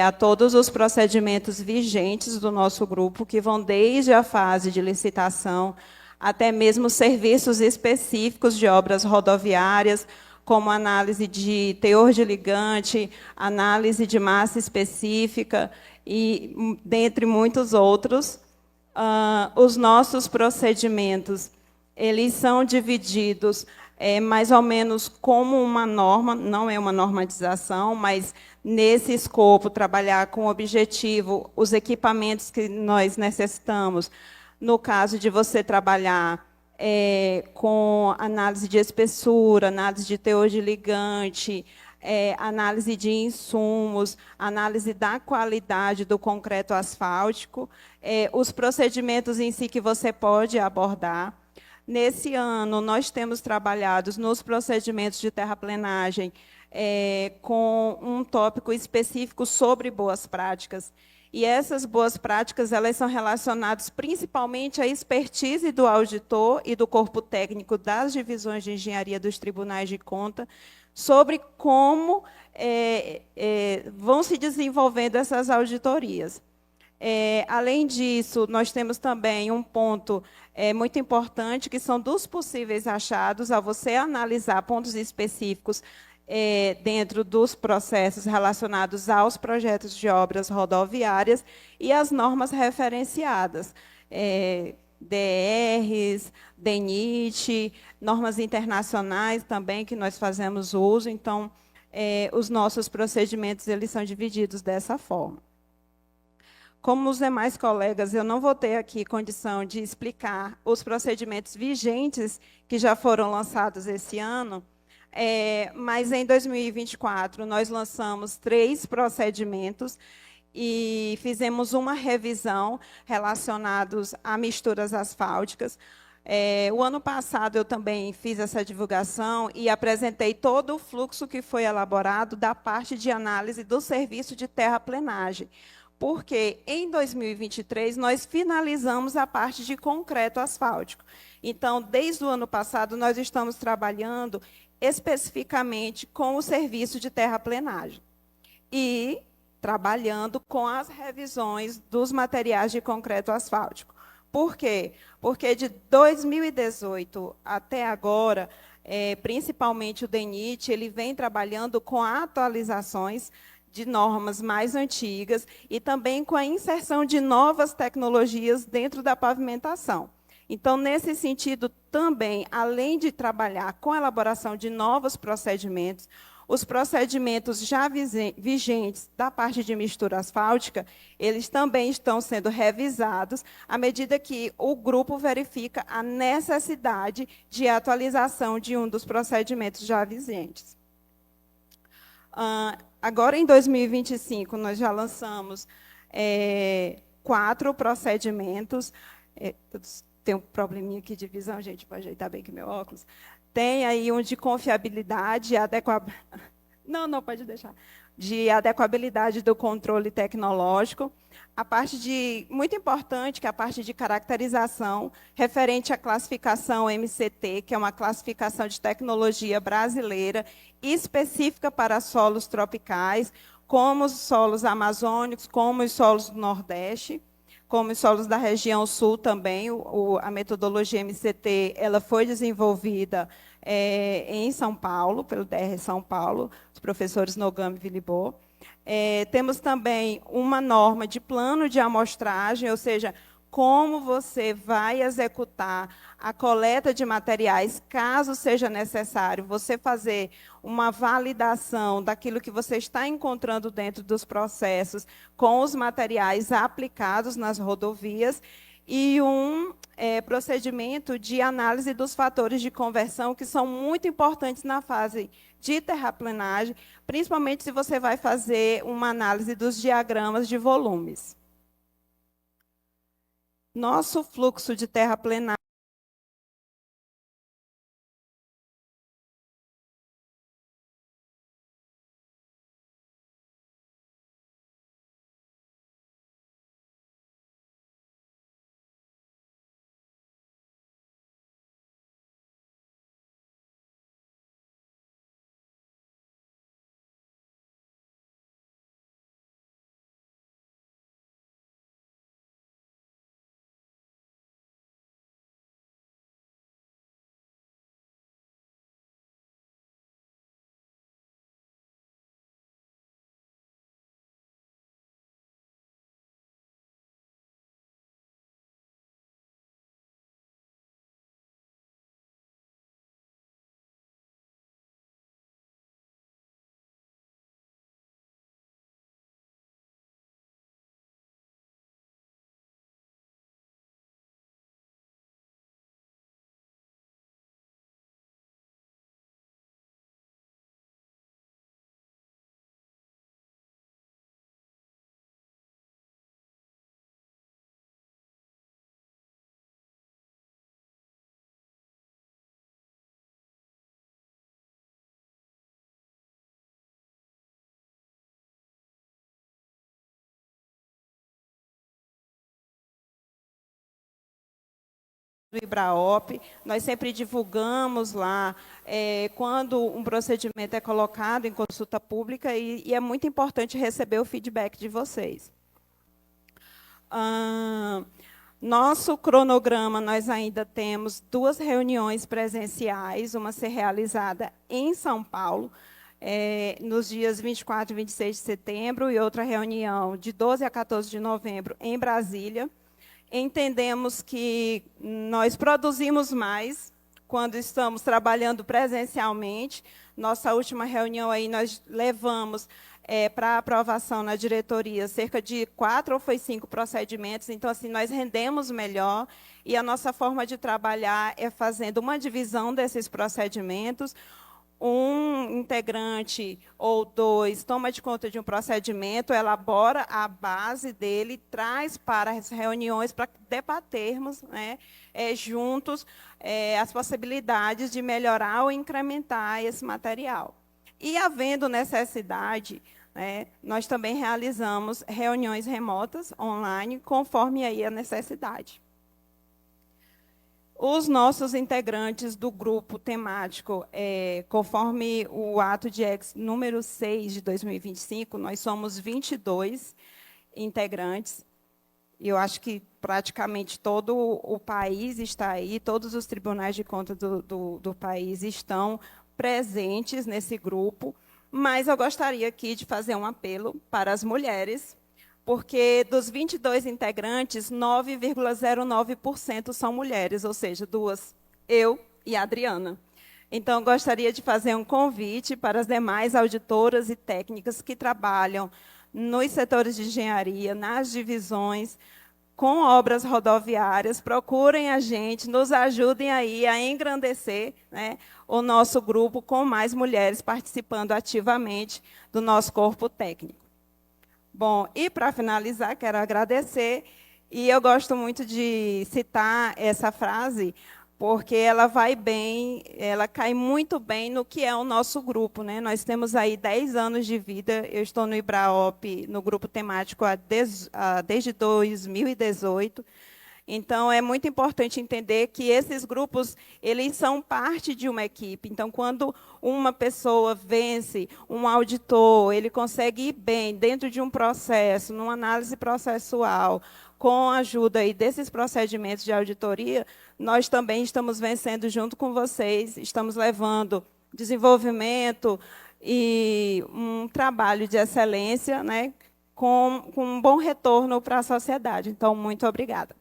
a todos os procedimentos vigentes do nosso grupo, que vão desde a fase de licitação até mesmo serviços específicos de obras rodoviárias, como análise de teor de ligante, análise de massa específica, e dentre muitos outros. Os nossos procedimentos eles são divididos mais ou menos como uma norma, não é uma normatização, mas nesse escopo, trabalhar com o objetivo, os equipamentos que nós necessitamos. No caso de você trabalhar com análise de espessura, análise de teor de ligante, análise de insumos, análise da qualidade do concreto asfáltico, os procedimentos em si que você pode abordar. Nesse ano, nós temos trabalhado nos procedimentos de terraplenagem com um tópico específico sobre boas práticas. E essas boas práticas elas são relacionadas principalmente à expertise do auditor e do corpo técnico das divisões de engenharia dos tribunais de conta, sobre como vão se desenvolvendo essas auditorias. Além disso, nós temos também um ponto muito importante, que são dos possíveis achados, ao você analisar pontos específicos dentro dos processos relacionados aos projetos de obras rodoviárias e as normas referenciadas, DRs, DENIT, normas internacionais também, que nós fazemos uso. Então, os nossos procedimentos eles são divididos dessa forma. Como os demais colegas, eu não vou ter aqui condição de explicar os procedimentos vigentes que já foram lançados esse ano, mas em 2024 nós lançamos 3 procedimentos e fizemos uma revisão relacionados a misturas asfálticas. O ano passado eu também fiz essa divulgação e apresentei todo o fluxo que foi elaborado da parte de análise do serviço de terraplenagem, porque em 2023 nós finalizamos a parte de concreto asfáltico. Então, desde o ano passado, nós estamos trabalhando especificamente com o serviço de terraplenagem e trabalhando com as revisões dos materiais de concreto asfáltico. Por quê? Porque de 2018 até agora, principalmente o DENIT, ele vem trabalhando com atualizações de normas mais antigas e também com a inserção de novas tecnologias dentro da pavimentação. Então, nesse sentido, também, além de trabalhar com a elaboração de novos procedimentos, os procedimentos já vigentes da parte de mistura asfáltica, eles também estão sendo revisados à medida que o grupo verifica a necessidade de atualização de um dos procedimentos já vigentes. Agora, em 2025, nós já lançamos 4 procedimentos. Tem um probleminha aqui de visão, gente, para ajeitar bem aqui meu óculos. Tem aí um de confiabilidade, não, pode deixar. De adequabilidade do controle tecnológico. A parte muito importante, que é a parte de caracterização, referente à classificação MCT, que é uma classificação de tecnologia brasileira, específica para solos tropicais, como os solos amazônicos, como os solos do Nordeste, como os solos da região sul também. A metodologia MCT ela foi desenvolvida em São Paulo, pelo DR São Paulo, os professores Nogami e Vilibô. Temos também uma norma de plano de amostragem, ou seja, como você vai executar a coleta de materiais, caso seja necessário, você fazer uma validação daquilo que você está encontrando dentro dos processos com os materiais aplicados nas rodovias, e um procedimento de análise dos fatores de conversão, que são muito importantes na fase de terraplenagem, principalmente se você vai fazer uma análise dos diagramas de volumes. Nosso fluxo de terraplenagem do IBRAOP, nós sempre divulgamos lá quando um procedimento é colocado em consulta pública, e é muito importante receber o feedback de vocês. Nosso cronograma, nós ainda temos 2 reuniões presenciais, uma a ser realizada em São Paulo, nos dias 24 e 26 de setembro, e outra reunião de 12 a 14 de novembro em Brasília. Entendemos que nós produzimos mais quando estamos trabalhando presencialmente. Nossa última reunião, aí nós levamos para aprovação na diretoria cerca de 4 ou foi 5 procedimentos. Então, assim, nós rendemos melhor, e a nossa forma de trabalhar é fazendo uma divisão desses procedimentos. Um integrante ou 2 toma de conta de um procedimento, elabora a base dele, traz para as reuniões para debatermos, né, juntos as possibilidades de melhorar ou incrementar esse material. E, havendo necessidade, né, nós também realizamos reuniões remotas, online, conforme aí a necessidade. Os nossos integrantes do grupo temático, conforme o ato de ex número 6 de 2025, nós somos 22 integrantes. Eu acho que praticamente todo o país está aí, todos os tribunais de contas do país estão presentes nesse grupo, mas eu gostaria aqui de fazer um apelo para as mulheres, porque dos 22 integrantes, 9,09% são mulheres, ou seja, 2, eu e a Adriana. Então, gostaria de fazer um convite para as demais auditoras e técnicas que trabalham nos setores de engenharia, nas divisões, com obras rodoviárias, procurem a gente, nos ajudem aí a engrandecer, né, o nosso grupo com mais mulheres participando ativamente do nosso corpo técnico. Bom, e para finalizar, quero agradecer, e eu gosto muito de citar essa frase, porque ela vai bem, ela cai muito bem no que é o nosso grupo, né? Nós temos aí 10 anos de vida, eu estou no IBRAOP, no grupo temático, desde 2018. Então, é muito importante entender que esses grupos, eles são parte de uma equipe. Então, quando uma pessoa vence, um auditor, ele consegue ir bem dentro de um processo, numa análise processual, com a ajuda aí desses procedimentos de auditoria, nós também estamos vencendo junto com vocês, estamos levando desenvolvimento e um trabalho de excelência, né, com um bom retorno para a sociedade. Então, muito obrigada.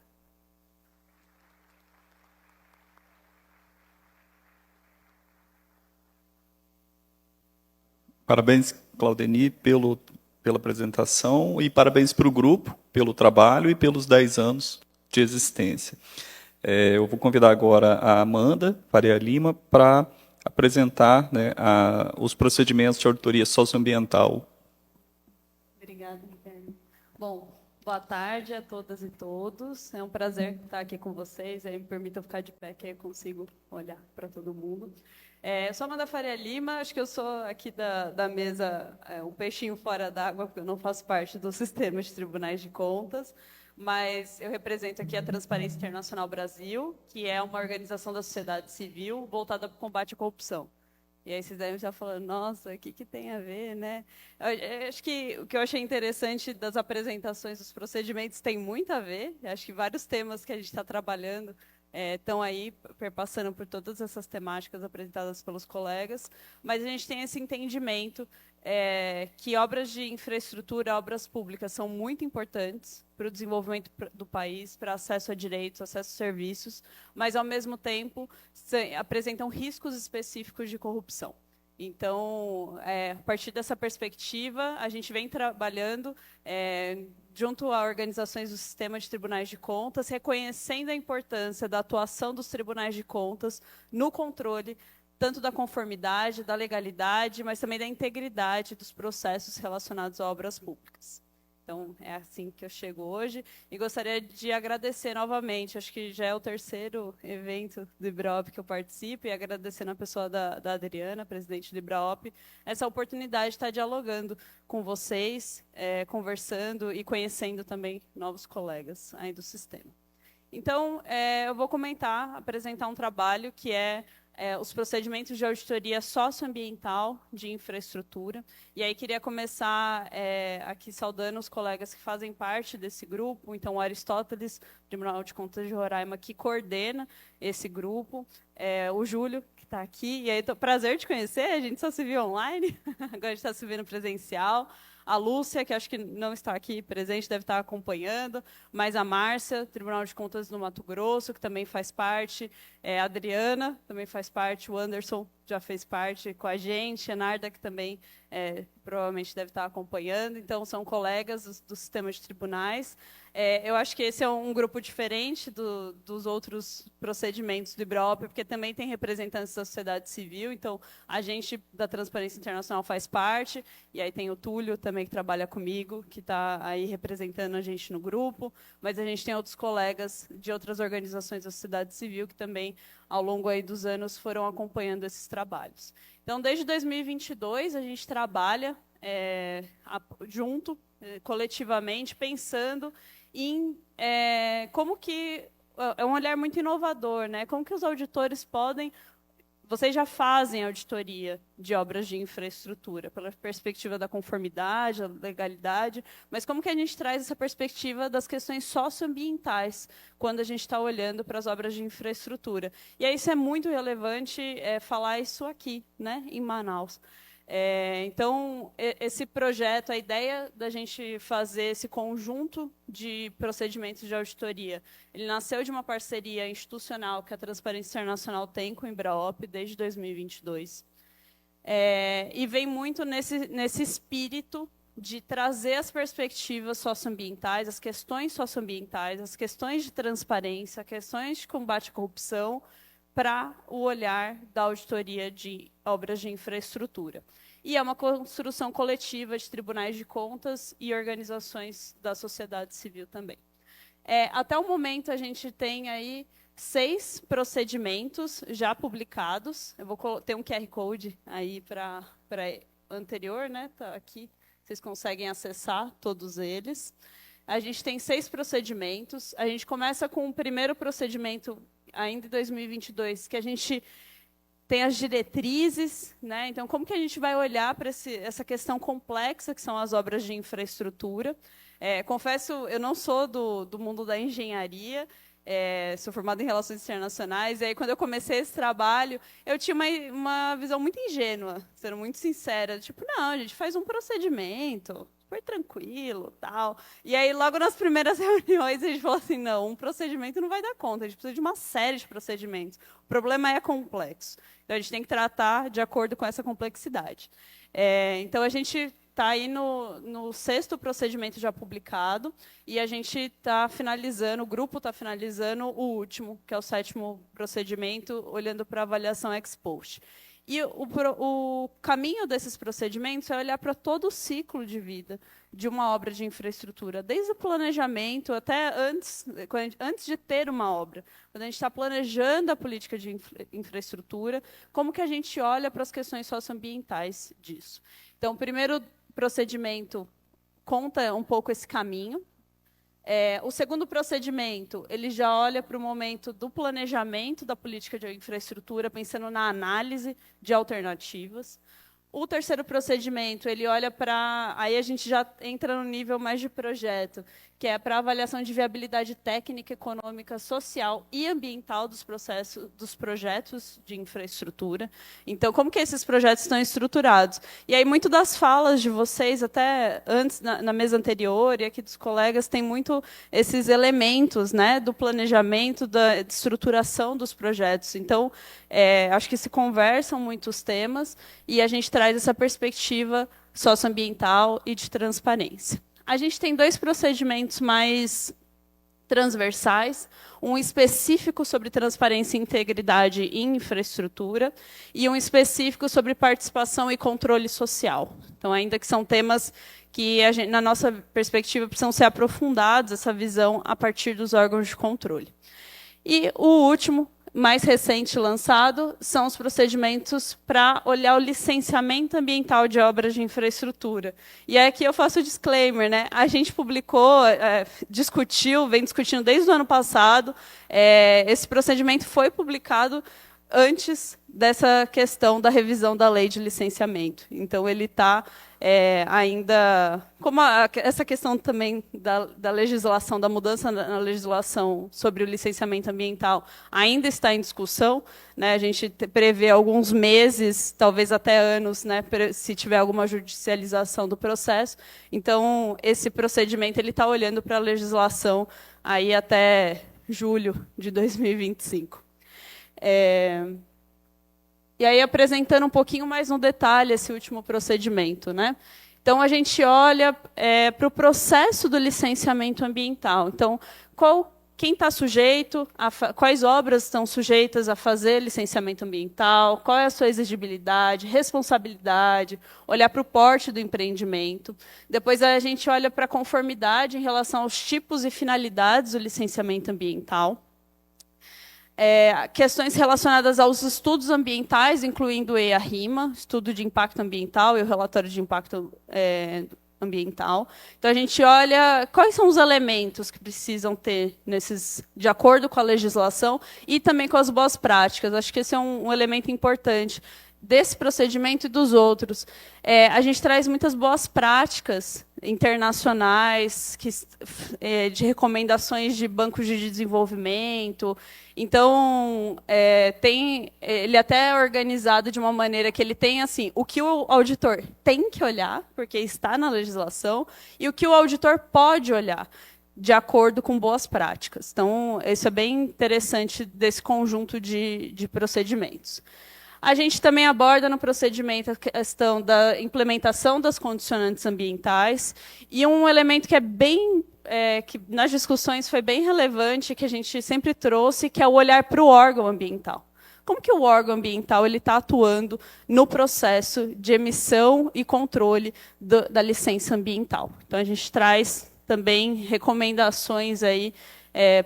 Parabéns, Claudeni, pela apresentação e parabéns para o grupo pelo trabalho e pelos 10 anos de existência. Eu vou convidar agora a Amanda Faria Lima para apresentar, né, os procedimentos de auditoria socioambiental. Obrigada, Guilherme. Bom, boa tarde a todas e todos. É um prazer estar aqui com vocês. Me permitam ficar de pé, que eu consigo olhar para todo mundo. Eu sou Amanda Faria Lima, acho que eu sou aqui da mesa um peixinho fora d'água, porque eu não faço parte do sistema de tribunais de contas, mas eu represento aqui a Transparência Internacional Brasil, que é uma organização da sociedade civil voltada para o combate à corrupção. E aí vocês devem estar falando, nossa, o que tem a ver, né? Eu acho que o que eu achei interessante das apresentações dos procedimentos tem muito a ver. Eu acho que vários temas que a gente está trabalhando estão aí perpassando por todas essas temáticas apresentadas pelos colegas, mas a gente tem esse entendimento que obras de infraestrutura, obras públicas são muito importantes para o desenvolvimento do país, para acesso a direitos, acesso a serviços, mas, ao mesmo tempo, apresentam riscos específicos de corrupção. Então, a partir dessa perspectiva, a gente vem trabalhando junto a organizações do sistema de tribunais de contas, reconhecendo a importância da atuação dos tribunais de contas no controle tanto da conformidade, da legalidade, mas também da integridade dos processos relacionados a obras públicas. Então, é assim que eu chego hoje. E gostaria de agradecer novamente, acho que já é o 3º evento do IBRAOP que eu participo, e agradecer na pessoa da Adriana, presidente do IBRAOP, essa oportunidade de estar dialogando com vocês, conversando e conhecendo também novos colegas aí do sistema. Então, eu vou apresentar um trabalho que os procedimentos de auditoria socioambiental de infraestrutura. E aí queria começar aqui saudando os colegas que fazem parte desse grupo. Então, o Aristóteles, Tribunal de Contas de Roraima, que coordena esse grupo. O Júlio, que está aqui. E aí, prazer te conhecer, a gente só se viu online, agora a gente está se vendo presencial. A Lúcia, que acho que não está aqui presente, deve estar acompanhando, mas a Márcia, Tribunal de Contas do Mato Grosso, que também faz parte, a Adriana também faz parte, o Anderson já fez parte com a gente, a Narda, que também provavelmente deve estar acompanhando. Então, são colegas do sistema de tribunais. Eu acho que esse é um grupo diferente dos outros procedimentos do IBRAOP, porque também tem representantes da sociedade civil. Então, a gente da Transparência Internacional faz parte, e aí tem o Túlio também, que trabalha comigo, que está aí representando a gente no grupo, mas a gente tem outros colegas de outras organizações da sociedade civil que também, ao longo aí dos anos, foram acompanhando esses trabalhos. Então, desde 2022, a gente trabalha junto, coletivamente, pensando em como que é um olhar muito inovador, né? Como que os auditores podem... Vocês já fazem auditoria de obras de infraestrutura, pela perspectiva da conformidade, da legalidade, mas como que a gente traz essa perspectiva das questões socioambientais quando a gente está olhando para as obras de infraestrutura? E aí isso é muito relevante falar isso aqui, né, em Manaus. Então, esse projeto, a ideia da gente fazer esse conjunto de procedimentos de auditoria, ele nasceu de uma parceria institucional que a Transparência Internacional tem com o IBRAOP desde 2022. E vem muito nesse espírito de trazer as perspectivas socioambientais, as questões socioambientais, as questões de transparência, questões de combate à corrupção, para o olhar da auditoria de obras de infraestrutura. E é uma construção coletiva de tribunais de contas e organizações da sociedade civil também. Até o momento, a gente tem aí 6 procedimentos já publicados. Eu vou ter um QR Code aí para anterior, né? Tá aqui, vocês conseguem acessar todos eles. A gente tem 6 procedimentos. A gente começa com o primeiro procedimento, ainda em 2022, que a gente tem as diretrizes, né? Então, como que a gente vai olhar para essa questão complexa, que são as obras de infraestrutura? Confesso, eu não sou do mundo da engenharia, sou formada em Relações Internacionais, e aí, quando eu comecei esse trabalho, eu tinha uma visão muito ingênua, sendo muito sincera, tipo, não, a gente faz um procedimento, super tranquilo, tal. E aí, logo nas primeiras reuniões, a gente falou assim, não, um procedimento não vai dar conta, a gente precisa de uma série de procedimentos. O problema é complexo. Então, a gente tem que tratar de acordo com essa complexidade. Então, a gente está aí no 6º procedimento já publicado, e a gente está finalizando, o grupo está finalizando o último, que é o 7º procedimento, olhando para a avaliação ex post. E o caminho desses procedimentos é olhar para todo o ciclo de vida de uma obra de infraestrutura, desde o planejamento até antes de ter uma obra. Quando a gente está planejando a política de infraestrutura, como que a gente olha para as questões socioambientais disso? Então, o primeiro procedimento conta um pouco esse caminho. O segundo procedimento, ele já olha para o momento do planejamento da política de infraestrutura, pensando na análise de alternativas. O terceiro procedimento, ele olha para... Aí a gente já entra no nível mais de projeto, que é para avaliação de viabilidade técnica, econômica, social e ambiental dos projetos de infraestrutura. Então, como que esses projetos estão estruturados? E aí, muito das falas de vocês, até antes, na mesa anterior, e aqui dos colegas, tem muito esses elementos, né, do planejamento, da estruturação dos projetos. Então, acho que se conversam muitos temas, e a gente traz essa perspectiva socioambiental e de transparência. A gente tem 2 procedimentos mais transversais, um específico sobre transparência e integridade em infraestrutura e um específico sobre participação e controle social. Então, ainda que são temas que, na nossa perspectiva, precisam ser aprofundados, essa visão, a partir dos órgãos de controle. E o último, mais recente lançado, são os procedimentos para olhar o licenciamento ambiental de obras de infraestrutura. E aqui eu faço o disclaimer, né? A gente publicou, vem discutindo desde o ano passado, esse procedimento foi publicado antes dessa questão da revisão da lei de licenciamento. Então, ele está ainda... Como essa questão também da legislação, da mudança na legislação sobre o licenciamento ambiental ainda está em discussão, né? A gente prevê alguns meses, talvez até anos, né, se tiver alguma judicialização do processo. Então, esse procedimento está olhando para a legislação aí até julho de 2025. E aí, apresentando um pouquinho mais no detalhe esse último procedimento, né? Então, a gente olha para o processo do licenciamento ambiental. Então, quem está sujeito, quais obras estão sujeitas a fazer licenciamento ambiental, qual é a sua exigibilidade, responsabilidade, olhar para o porte do empreendimento. Depois, a gente olha para a conformidade em relação aos tipos e finalidades do licenciamento ambiental. Questões relacionadas aos estudos ambientais, incluindo o EIA-RIMA, estudo de impacto ambiental e o relatório de impacto ambiental. Então, a gente olha quais são os elementos que precisam ter de acordo com a legislação e também com as boas práticas. Acho que esse é um elemento importante desse procedimento e dos outros. A gente traz muitas boas práticas internacionais, de recomendações de bancos de desenvolvimento. Então, ele até é organizado de uma maneira que ele tem assim, o que o auditor tem que olhar, porque está na legislação, e o que o auditor pode olhar, de acordo com boas práticas. Então, isso é bem interessante desse conjunto de procedimentos. A gente também aborda no procedimento a questão da implementação das condicionantes ambientais, e um elemento que que nas discussões foi bem relevante, que a gente sempre trouxe, que é o olhar para o órgão ambiental. Como que o órgão ambiental está atuando no processo de emissão e controle da licença ambiental? Então, a gente traz também recomendações aí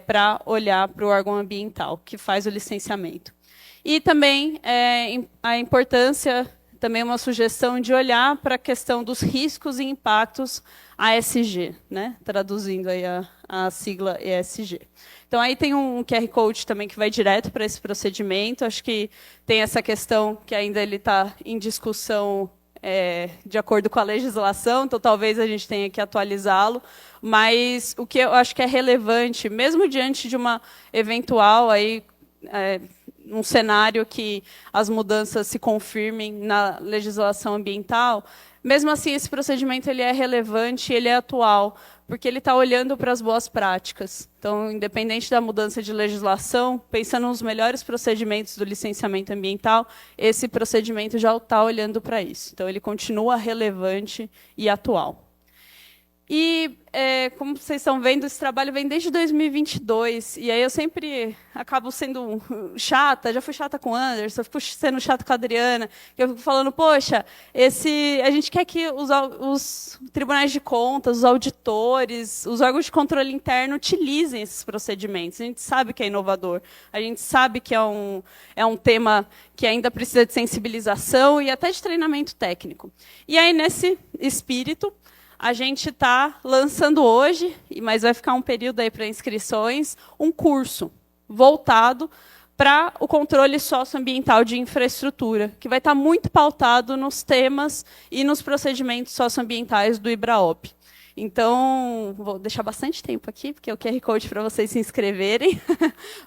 para olhar para o órgão ambiental que faz o licenciamento. E também a importância, também uma sugestão de olhar para a questão dos riscos e impactos ASG, né? Traduzindo aí a sigla ESG. Então, aí tem um QR Code também que vai direto para esse procedimento. Acho que tem essa questão que ainda ele está em discussão de acordo com a legislação, então talvez a gente tenha que atualizá-lo, mas o que eu acho que é relevante, mesmo diante de uma eventual um cenário que as mudanças se confirmem na legislação ambiental, mesmo assim esse procedimento ele é relevante, ele é atual, porque ele está olhando para as boas práticas. Então, independente da mudança de legislação, pensando nos melhores procedimentos do licenciamento ambiental, esse procedimento já está olhando para isso. Então, ele continua relevante e atual. E, como vocês estão vendo, esse trabalho vem desde 2022, e aí eu sempre acabo sendo chata, já fui chata com o Anderson, fico sendo chata com a Adriana, eu fico falando, poxa, a gente quer que os tribunais de contas, os auditores, os órgãos de controle interno utilizem esses procedimentos. A gente sabe que é inovador, a gente sabe que é um tema que ainda precisa de sensibilização e até de treinamento técnico. E aí, nesse espírito, a gente está lançando hoje, mas vai ficar um período aí para inscrições, um curso voltado para o controle socioambiental de infraestrutura, que vai estar muito pautado nos temas e nos procedimentos socioambientais do IBRAOP. Então, vou deixar bastante tempo aqui, porque é o QR Code para vocês se inscreverem,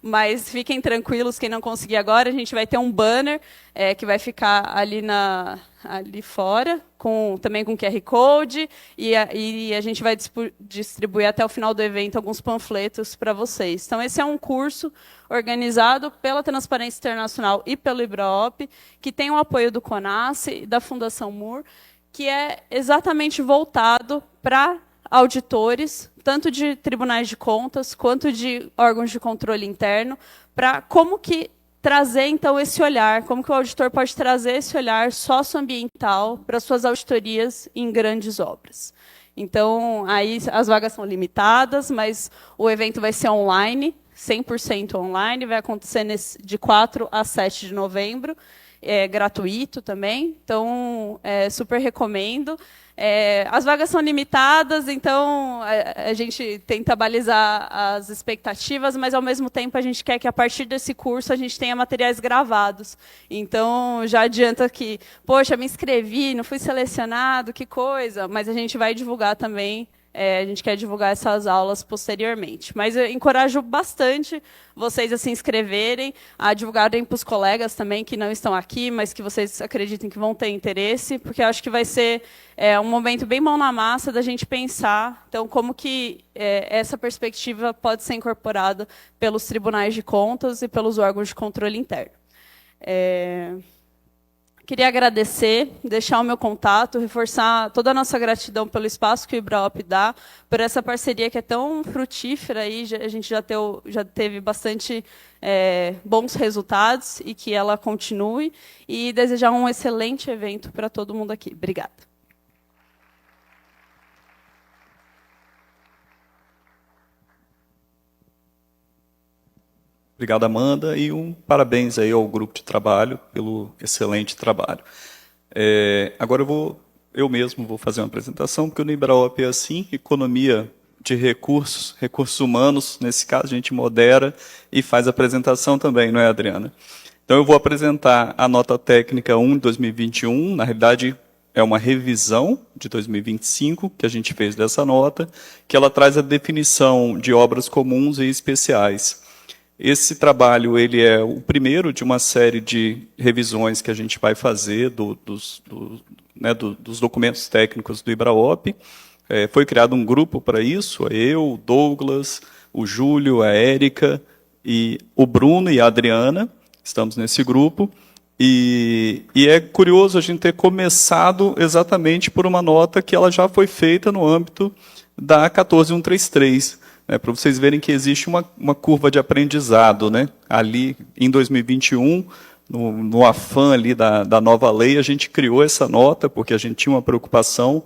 mas fiquem tranquilos, quem não conseguir agora, a gente vai ter um banner que vai ficar ali fora, também com QR Code, e a gente vai distribuir até o final do evento alguns panfletos para vocês. Então, esse é um curso organizado pela Transparência Internacional e pelo IBRAOP, que tem o apoio do CONASSE e da Fundação Moore, que é exatamente voltado para auditores, tanto de tribunais de contas, quanto de órgãos de controle interno, para como que trazer, então, esse olhar, como que o auditor pode trazer esse olhar socioambiental para suas auditorias em grandes obras. Então, aí as vagas são limitadas, mas o evento vai ser online, 100% online, vai acontecer de 4 a 7 de novembro, é gratuito também, então super recomendo. As vagas são limitadas, então a gente tenta balizar as expectativas, mas ao mesmo tempo a gente quer que a partir desse curso a gente tenha materiais gravados. Então já adianta que, poxa, me inscrevi, não fui selecionado, que coisa, mas a gente vai divulgar também. A gente quer divulgar essas aulas posteriormente. Mas eu encorajo bastante vocês a se inscreverem, a divulgarem para os colegas também que não estão aqui, mas que vocês acreditem que vão ter interesse, porque eu acho que vai ser um momento bem mão na massa da gente pensar então, como que essa perspectiva pode ser incorporada pelos tribunais de contas e pelos órgãos de controle interno. Queria agradecer, deixar o meu contato, reforçar toda a nossa gratidão pelo espaço que o IBRAOP dá, por essa parceria que é tão frutífera, aí, a gente já teve bastante bons resultados e que ela continue, e desejar um excelente evento para todo mundo aqui. Obrigada. Obrigado, Amanda, e parabéns aí ao grupo de trabalho pelo excelente trabalho. Agora eu mesmo vou fazer uma apresentação, porque no IBRAOP é assim, economia de recursos humanos, nesse caso a gente modera e faz a apresentação também, não é, Adriana? Então, eu vou apresentar a nota técnica 1 de 2021, na realidade, é uma revisão de 2025 que a gente fez dessa nota, que ela traz a definição de obras comuns e especiais. Esse trabalho ele é o primeiro de uma série de revisões que a gente vai fazer dos documentos técnicos do IBRAOP. Foi criado um grupo para isso, eu, o Douglas, o Júlio, a Érica, e o Bruno e a Adriana, estamos nesse grupo. E é curioso a gente ter começado exatamente por uma nota que ela já foi feita no âmbito da 14133, para vocês verem que existe uma curva de aprendizado. Ali, em 2021, no afã ali da nova lei, a gente criou essa nota, porque a gente tinha uma preocupação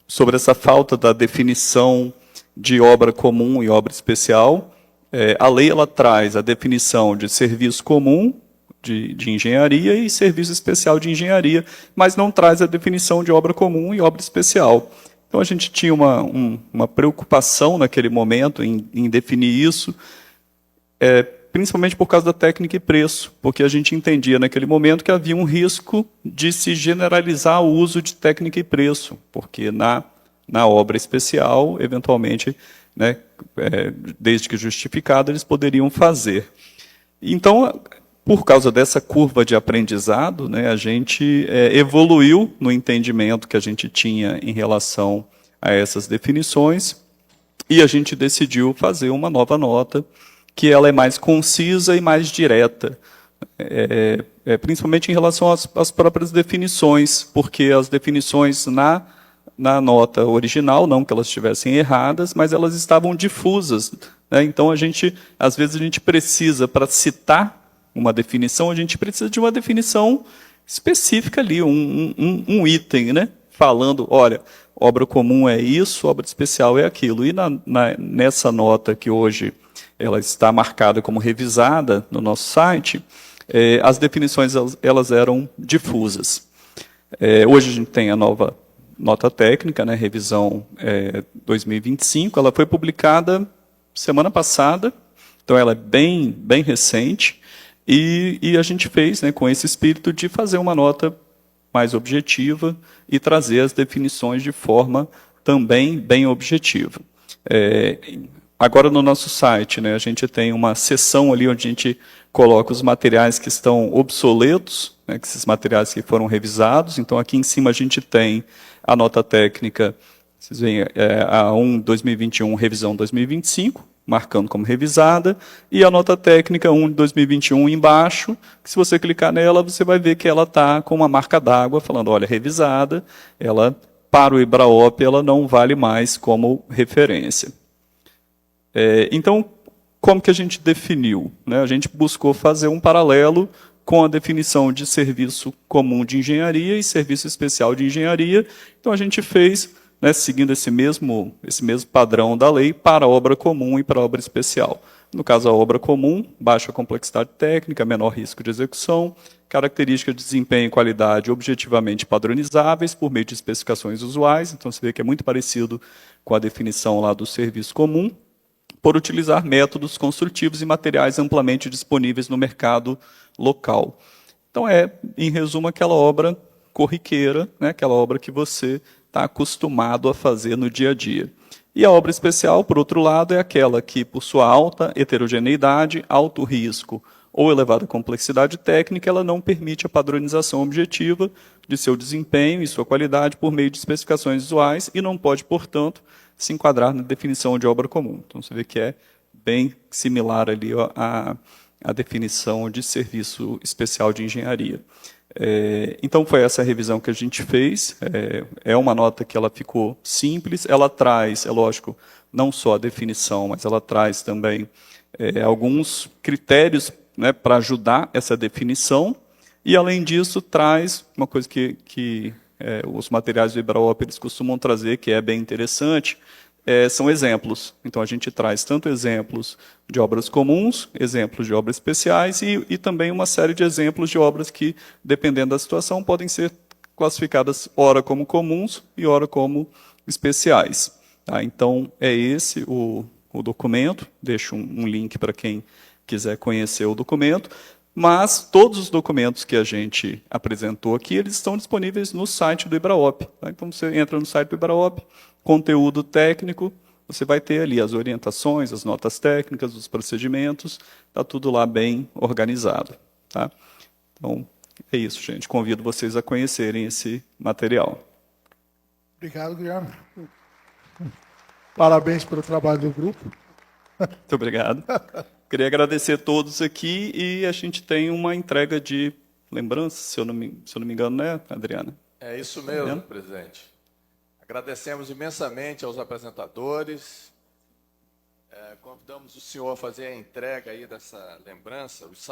sobre essa falta da definição de obra comum e obra especial. A lei ela traz a definição de serviço comum, de engenharia, e serviço especial de engenharia, mas não traz a definição de obra comum e obra especial. Então, a gente tinha uma preocupação naquele momento em definir isso, principalmente por causa da técnica e preço, porque a gente entendia naquele momento que havia um risco de se generalizar o uso de técnica e preço, porque na obra especial, eventualmente, desde que justificado, eles poderiam fazer. Então, por causa dessa curva de aprendizado, a gente evoluiu no entendimento que a gente tinha em relação a essas definições, e a gente decidiu fazer uma nova nota, que ela é mais concisa e mais direta, principalmente em relação às próprias definições, porque as definições na nota original, não que elas estivessem erradas, mas elas estavam difusas. Então, às vezes, a gente precisa, para citar uma definição, a gente precisa de uma definição específica ali, um item, falando, olha, obra comum é isso, obra especial é aquilo. E nessa nota que hoje ela está marcada como revisada no nosso site, as definições elas eram difusas. Hoje a gente tem a nova nota técnica, revisão 2025, ela foi publicada semana passada, então ela é bem recente, e a gente fez com esse espírito de fazer uma nota mais objetiva e trazer as definições de forma também bem objetiva. Agora, no nosso site, a gente tem uma seção ali onde a gente coloca os materiais que estão obsoletos, esses materiais que foram revisados. Então, aqui em cima a gente tem a nota técnica, vocês veem, a 1/2021, revisão 2025, marcando como revisada, e a nota técnica 1 de 2021 embaixo, que se você clicar nela, você vai ver que ela está com uma marca d'água, falando, olha, revisada, ela, para o IBRAOP, ela não vale mais como referência. Então, como que a gente definiu? A gente buscou fazer um paralelo com a definição de serviço comum de engenharia e serviço especial de engenharia. Então, a gente fez, seguindo esse mesmo padrão da lei, para a obra comum e para a obra especial. No caso, a obra comum, baixa complexidade técnica, menor risco de execução, características de desempenho e qualidade objetivamente padronizáveis por meio de especificações usuais. Então, você vê que é muito parecido com a definição lá do serviço comum, por utilizar métodos construtivos e materiais amplamente disponíveis no mercado local. Então, em resumo, aquela obra corriqueira, aquela obra que você está acostumado a fazer no dia a dia. E a obra especial, por outro lado, é aquela que, por sua alta heterogeneidade, alto risco ou elevada complexidade técnica, ela não permite a padronização objetiva de seu desempenho e sua qualidade por meio de especificações visuais e não pode, portanto, se enquadrar na definição de obra comum. Então, você vê que é bem similar ali à definição de serviço especial de engenharia. Então, foi essa a revisão que a gente fez. É uma nota que ela ficou simples. Ela traz, é lógico, não só a definição, mas ela traz também alguns critérios para ajudar essa definição. E, além disso, traz uma coisa que os materiais do IBRAOP eles costumam trazer, que é bem interessante, são exemplos. Então, a gente traz tanto exemplos de obras comuns, exemplos de obras especiais e também uma série de exemplos de obras que, dependendo da situação, podem ser classificadas ora como comuns e ora como especiais. Então, é esse o documento. Deixo um link para quem quiser conhecer o documento. mas todos os documentos que a gente apresentou aqui, eles estão disponíveis no site do IBRAOP. Tá? Então, você entra no site do IBRAOP, conteúdo técnico, você vai ter ali as orientações, as notas técnicas, os procedimentos, está tudo lá bem organizado. Tá? Então, é isso, gente. Convido vocês a conhecerem esse material. Obrigado, Guilherme. Parabéns pelo trabalho do grupo. Muito obrigado. Queria agradecer a todos aqui e a gente tem uma entrega de lembranças, se eu não me engano, né, Adriana? É isso mesmo, presidente. Agradecemos imensamente aos apresentadores. Convidamos o senhor a fazer a entrega aí dessa lembrança.